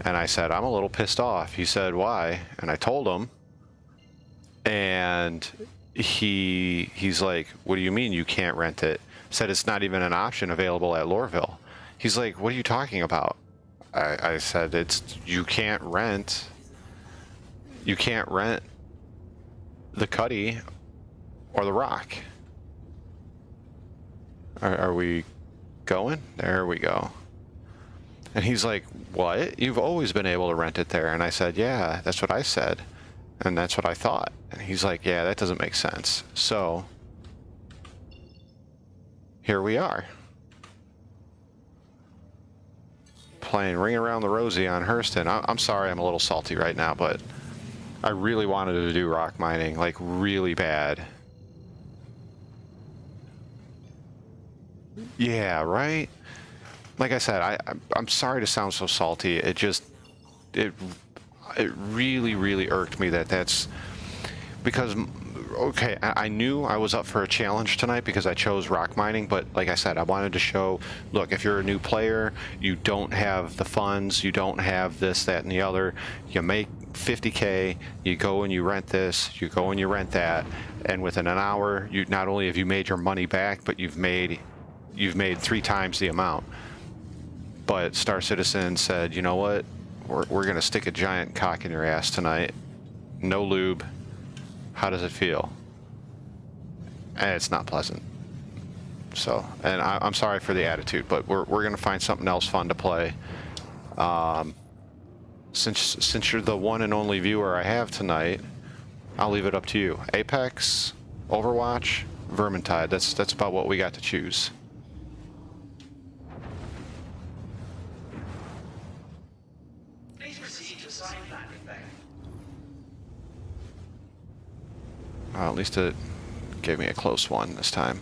and I said I'm a little pissed off. He said why, and I told him, and he's like, what do you mean you can't rent it? Said it's not even an option available at Lorville. He's like, what are you talking about? I said you can't rent the Cuddy or the Rock. Are we going? There we go. And he's like, what? You've always been able to rent it there. And I said, yeah, that's what I said. And that's what I thought. And he's like, yeah, that doesn't make sense. So here we are. Playing Ring Around the Rosie on Hurston. I'm sorry I'm a little salty right now, but I really wanted to do rock mining, like really bad. Yeah, right? like I said, I'm sorry to sound so salty. It just, it really irked me that's because, okay, I knew I was up for a challenge tonight because I chose rock mining, but like I said, I wanted to show, look, if you're a new player, you don't have the funds, you don't have this, that, and the other, you make 50K, you go and you rent this, you go and you rent that, and within an hour, you not only have you made your money back, but you've made 3 times the amount. But Star Citizen said, you know what, we're gonna stick a giant cock in your ass tonight, no lube. How does it feel? And it's not pleasant. So, and I'm sorry for the attitude, but we're gonna find something else fun to play. Since you're the one and only viewer I have tonight, I'll leave it up to you. Apex, Overwatch, Vermintide. That's about what we got to choose.
Please proceed to assign landing bay.
Well, at least it gave me a close one this time.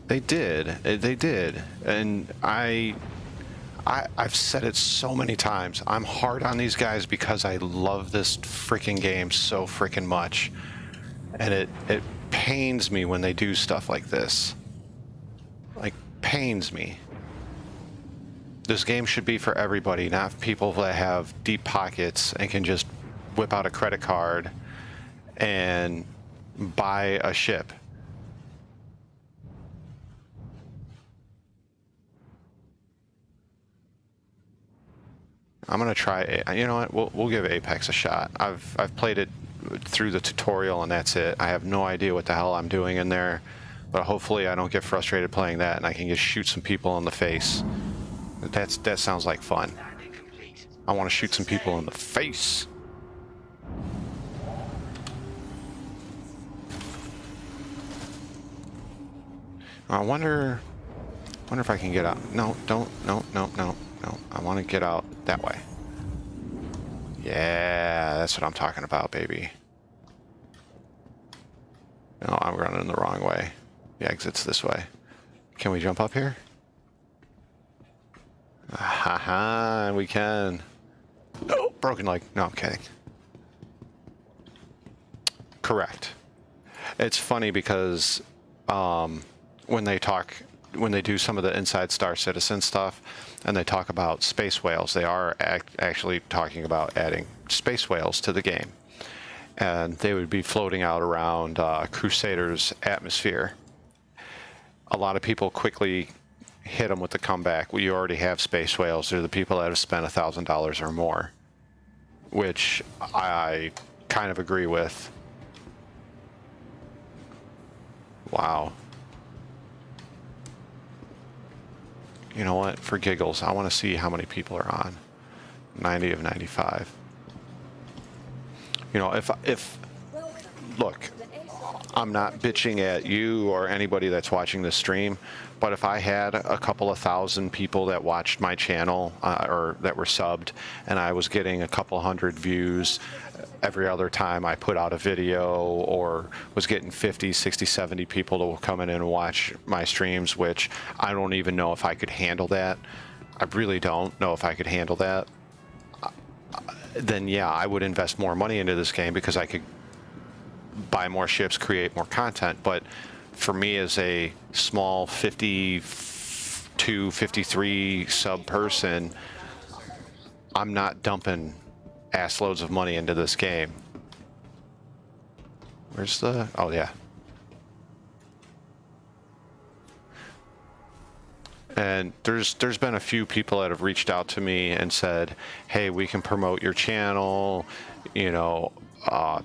They did, and I've said it so many times. I'm hard on these guys because I love this freaking game so freaking much, and it pains me when they do stuff like this. Like, pains me. This game should be for everybody, not people that have deep pockets and can just whip out a credit card and buy a ship. I'm gonna try it. You know what? We'll give Apex a shot. I've played it through the tutorial and that's it. I have no idea what the hell I'm doing in there, but hopefully I don't get frustrated playing that and I can just shoot some people in the face. That sounds like fun. I want to shoot some people in the face. I wonder if I can get out. No, don't. No. I want to get out that way. Yeah, that's what I'm talking about, baby. No, I'm running the wrong way. The exit's this way. Can we jump up here? Haha, we can. No, broken leg. No, I'm kidding. Correct. It's funny because when they do some of the Inside Star Citizen stuff and they talk about space whales, they are actually talking about adding space whales to the game. And they would be floating out around Crusader's atmosphere. A lot of people quickly hit them with the comeback. We already have space whales. They're the people that have spent $1,000 or more, which I kind of agree with. Wow. You know what? For giggles, I want to see how many people are on. 90 of 95. You know, if look, I'm not bitching at you or anybody that's watching this stream, but if I had a couple of thousand people that watched my channel or that were subbed and I was getting a couple hundred views every other time I put out a video, or was getting 50, 60, 70 people to come in and watch my streams, which I don't even know if I could handle that. I really don't know if I could handle that. Then yeah, I would invest more money into this game because I could buy more ships, create more content. But for me as a small 52, 53 sub person, I'm not dumping ass loads of money into this game. Where's the... oh yeah. And there's been a few people that have reached out to me and said, hey, we can promote your channel, you know,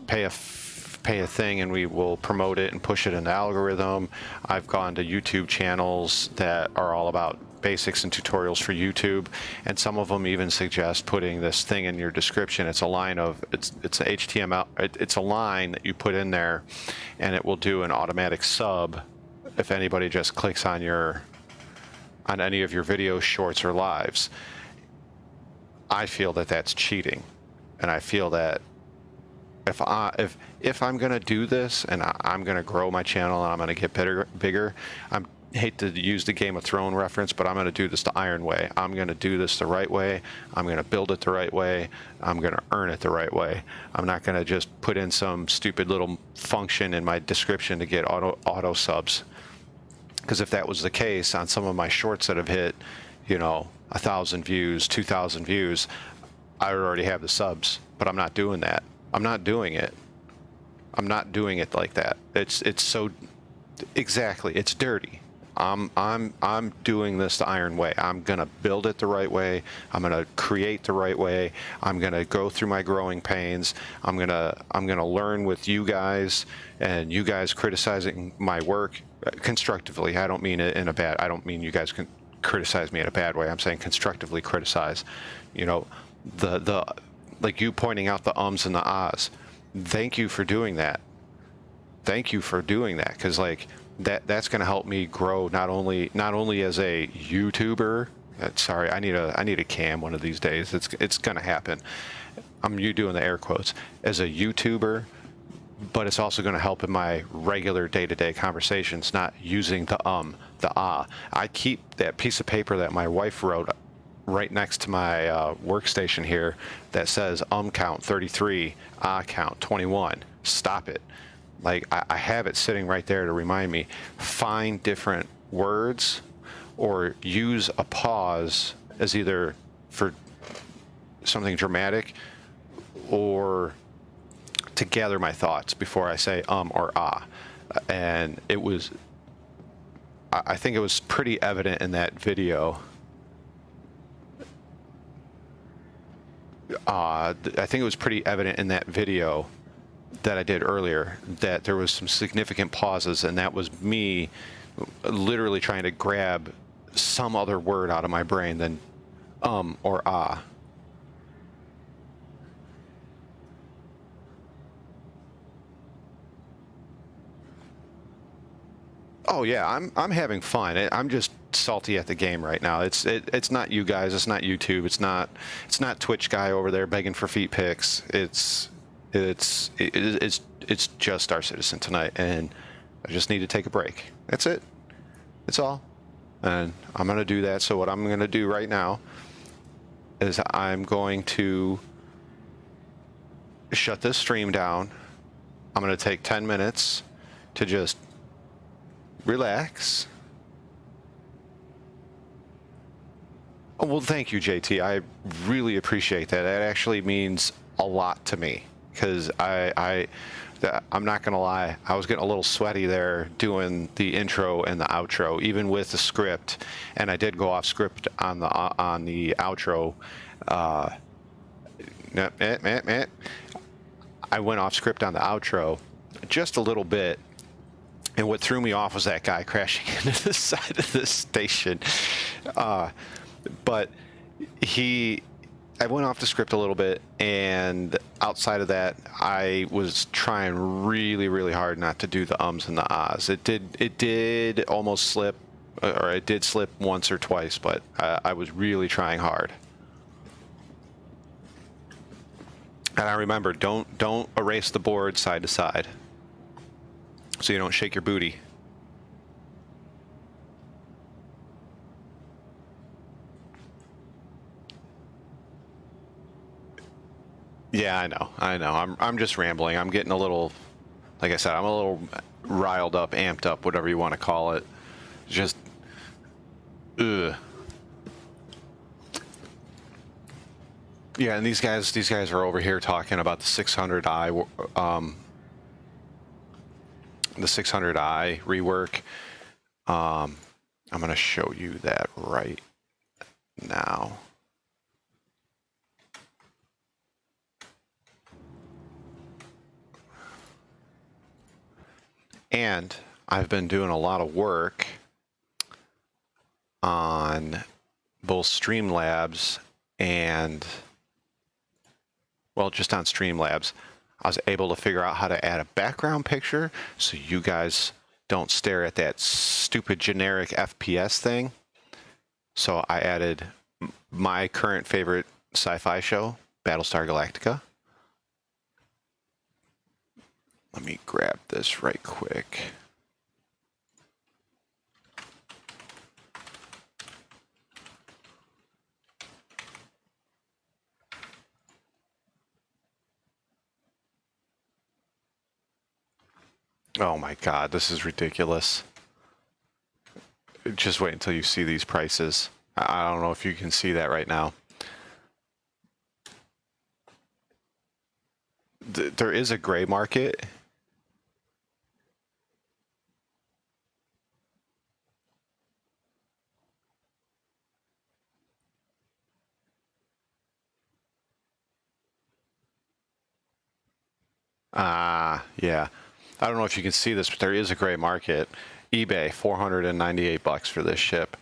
pay a thing and we will promote it and push it in the algorithm. I've gone to YouTube channels that are all about basics and tutorials for YouTube, and some of them even suggest putting this thing in your description. It's a line of it's HTML. It's a line that you put in there, and it will do an automatic sub if anybody just clicks on any of your videos, shorts, or lives. I feel that that's cheating, and I feel that If I'm gonna do this and I'm gonna grow my channel and I'm gonna get bigger, I'm hate to use the Game of Thrones reference, but I'm gonna do this the Iron way. I'm gonna do this the right way. I'm gonna build it the right way. I'm gonna earn it the right way. I'm not gonna just put in some stupid little function in my description to get auto subs. Because if that was the case on some of my shorts that have hit, 1,000 views, 2,000 views, I would already have the subs. But I'm not doing that. I'm not doing it. I'm not doing it like that. It's so exactly. It's dirty. I'm doing this the Iron way. I'm gonna build it the right way. I'm gonna create the right way. I'm gonna go through my growing pains. I'm gonna learn with you guys and you guys criticizing my work constructively. I don't mean it in a bad. I don't mean you guys can criticize me in a bad way. I'm saying constructively criticize. The like you pointing out the ums and the ahs. Thank you for doing that. Thank you for doing that, because that's going to help me grow not only as a YouTuber. Sorry, I need a cam one of these days. It's going to happen. You doing the air quotes as a YouTuber, but it's also going to help in my regular day-to-day conversations, not using the ah. I keep that piece of paper that my wife wrote right next to my workstation here that says count 33, count 21. Stop it. I have it sitting right there to remind me. Find different words or use a pause as either for something dramatic or to gather my thoughts before I say or ah. And I think it was pretty evident in that video. I think it was pretty evident in that video that I did earlier that there was some significant pauses, and that was me literally trying to grab some other word out of my brain than or ah. Oh yeah, I'm having fun. I'm just salty at the game right now. It's not you guys. It's not YouTube. It's not Twitch guy over there begging for feet pics. It's just Star Citizen tonight, and I just need to take a break. That's it. That's all. And I'm gonna do that. So what I'm gonna do right now is I'm going to shut this stream down. I'm gonna take 10 minutes to just relax. Oh, well, thank you, JT. I really appreciate that. That actually means a lot to me, because I'm not gonna lie, I was getting a little sweaty there doing the intro and the outro, even with the script, and I did go off script on the outro. I went off script on the outro just a little bit. And what threw me off was that guy crashing into the side of the station. But I went off the script a little bit, and outside of that, I was trying really, really hard not to do the ums and the ahs. It did almost slip, or it did slip once or twice, but I was really trying hard. And I remember, don't erase the board side to side, so you don't shake your booty. Yeah, I know. I'm just rambling. I'm getting a little, like I said, I'm a little riled up, amped up, whatever you want to call it. Just, ugh. Yeah, and these guys are over here talking about the 600i, the 600i rework. I'm gonna show you that right now. And I've been doing a lot of work on both Streamlabs and, well, just on Streamlabs. I was able to figure out how to add a background picture so you guys don't stare at that stupid generic FPS thing. So I added my current favorite sci-fi show, Battlestar Galactica. Let me grab this right quick. Oh my God, this is ridiculous. Just wait until you see these prices. I don't know if you can see that right now. There is a gray market. Yeah. I don't know if you can see this, but there is a gray market. eBay, $498 for this ship.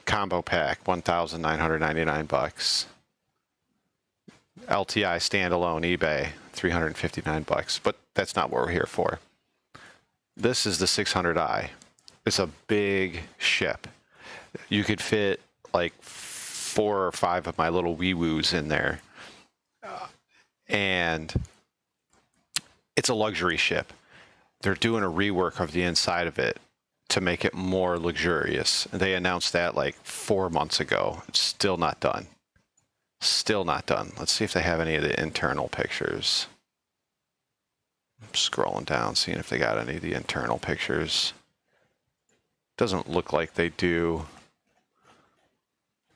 Combo pack, $1,999. LTI standalone eBay, $359. But that's not what we're here for. This is the 600i. It's a big ship. You could fit like 4 or 5 of my little wee-woos in there. And it's a luxury ship. They're doing a rework of the inside of it to make it more luxurious. They announced that like 4 months ago. It's still not done. Still not done. Let's see if they have any of the internal pictures. I'm scrolling down, seeing if they got any of the internal pictures. Doesn't look like they do.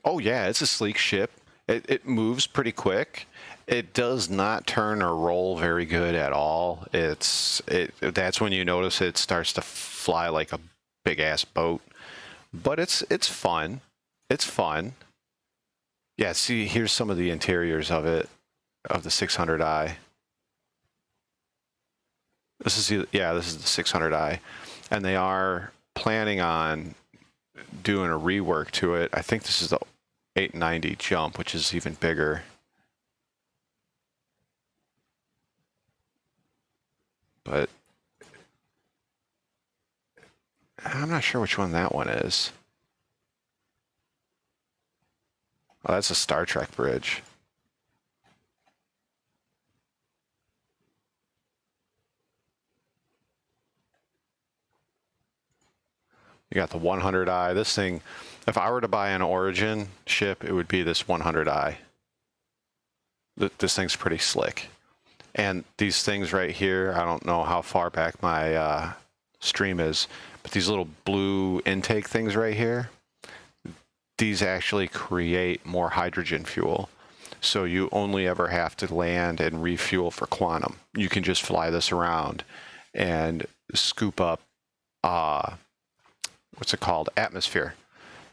Oh yeah, it's a sleek ship. It moves pretty quick. It does not turn or roll very good at all. That's when you notice it starts to fly like a big ass boat. But it's fun. It's fun. Yeah, see, here's some of the interiors of it, of the 600i. This is the 600i, and they are planning on doing a rework to it. I think this is the 890 jump, which is even bigger. But I'm not sure which one that one is. Oh, that's a Star Trek bridge. You got the 100i. This thing, if I were to buy an Origin ship, it would be this 100i. This thing's pretty slick. And these things right here, I don't know how far back my stream is, but these little blue intake things right here, these actually create more hydrogen fuel. So you only ever have to land and refuel for quantum. You can just fly this around and scoop up, what's it called? Atmosphere.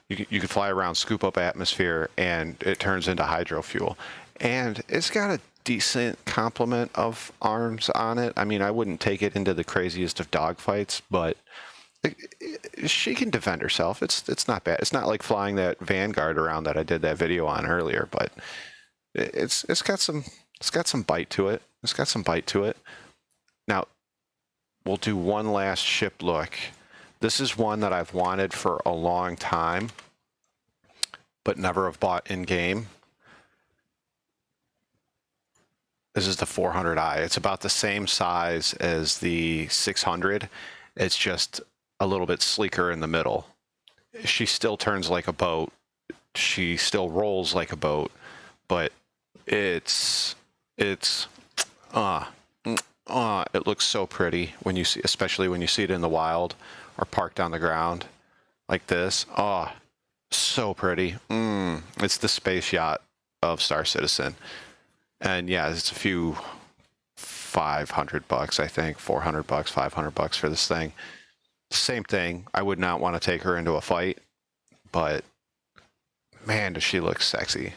You can fly around, scoop up atmosphere, and it turns into hydrofuel. And it's got a decent complement of arms on it. I mean, I wouldn't take it into the craziest of dogfights, but she can defend herself. It's not bad. It's not like flying that Vanguard around that I did that video on earlier, but it's got some bite to it. It's got some bite to it. Now, we'll do one last ship look. This is one that I've wanted for a long time, but never have bought in game. This is the 400i. It's about the same size as the 600. It's just a little bit sleeker in the middle. She still turns like a boat. She still rolls like a boat, but it looks so pretty when you see, especially when you see it in the wild or parked on the ground like this. Oh, so pretty. It's the space yacht of Star Citizen. And yeah, it's a few $500, I think, $400, $500 for this thing. Same thing. I would not want to take her into a fight, but man, does she look sexy.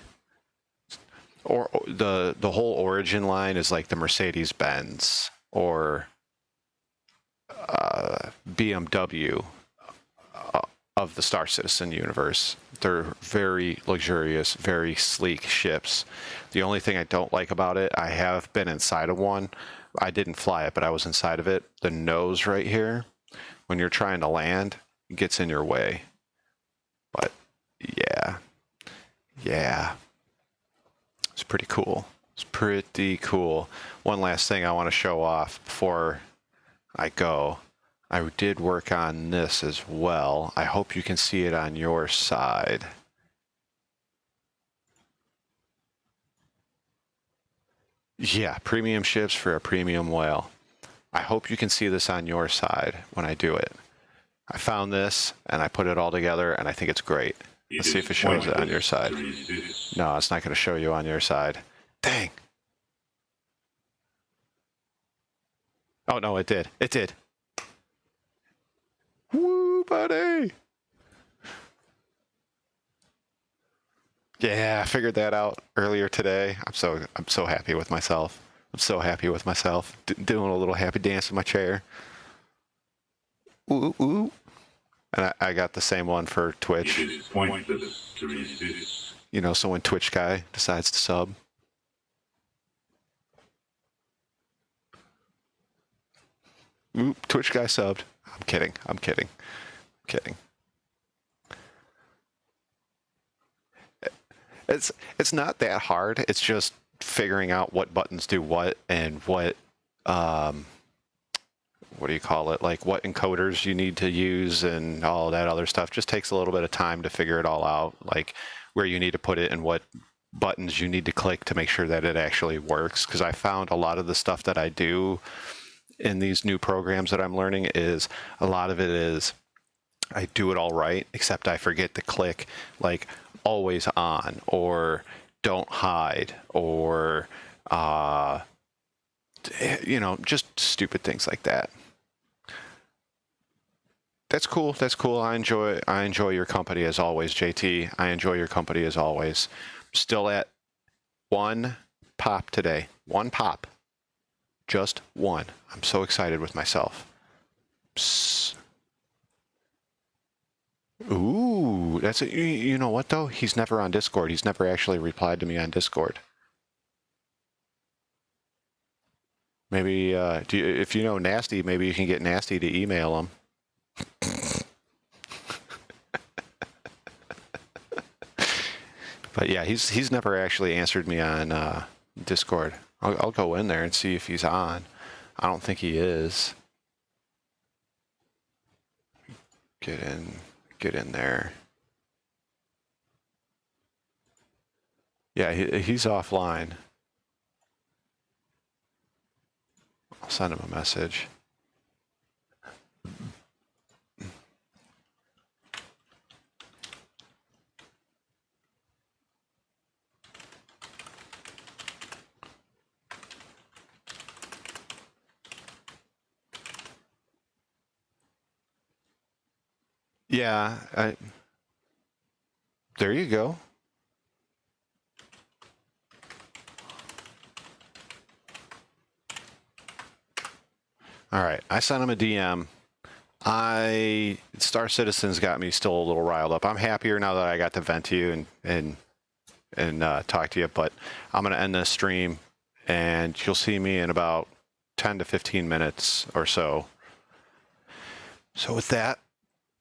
Or the whole Origin line is like the Mercedes-Benz or BMW of the Star Citizen universe. They're very luxurious, very sleek ships. The only thing I don't like about it, I have been inside of one. I didn't fly it, but I was inside of it. The nose right here, when you're trying to land, it gets in your way. But yeah, it's pretty cool. It's pretty cool. One last thing I want to show off before I go. I did work on this as well. I hope you can see it on your side. Yeah, premium ships for a premium whale. I hope you can see this on your side when I do it. I found this and I put it all together and I think it's great. Let's see if it shows it on your side. No, it's not going to show you on your side. Dang. Oh, no, it did. It did. Woo, buddy. Yeah, I figured that out earlier today. I'm so happy with myself. I'm so happy with myself. Doing a little happy dance in my chair. Ooh, ooh. And I got the same one for Twitch.
It is pointless to resist.
You know, so when Twitch guy decides to sub. Ooh, Twitch guy subbed. I'm kidding. I'm kidding. I'm kidding. It's not that hard. It's just figuring out what buttons do what and what do you call it? Like what encoders you need to use and all that other stuff. Just takes a little bit of time to figure it all out, like where you need to put it and what buttons you need to click to make sure that it actually works. Because I found a lot of the stuff that I do in these new programs that I'm learning is a lot of it is I do it all right, except I forget to click like always on or don't hide or you know, just stupid things like that. That's cool. That's cool. I enjoy your company as always, JT. I enjoy your company as always. Still at 1 pop today. 1 pop. Just 1. I'm so excited with myself. Psst. Ooh, that's a, you know what though? He's never on Discord. He's never actually replied to me on Discord. Maybe if you know Nasty, maybe you can get Nasty to email him. But yeah, he's never actually answered me on Discord. I'll go in there and see if he's on. I don't think he is. Get in there. Yeah, he's offline. I'll send him a message. Yeah, there you go. All right, I sent him a DM. Star Citizen's got me still a little riled up. I'm happier now that I got to vent to you and talk to you, but I'm going to end this stream, and you'll see me in about 10 to 15 minutes or so. So with that,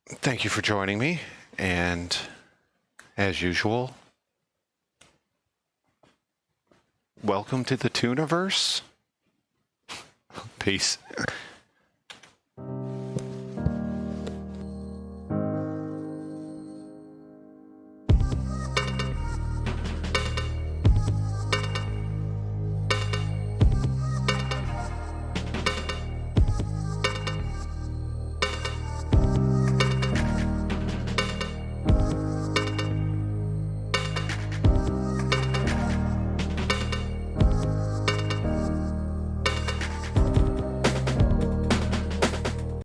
thank you for joining me, and as usual, welcome to the Tooniverse. Peace.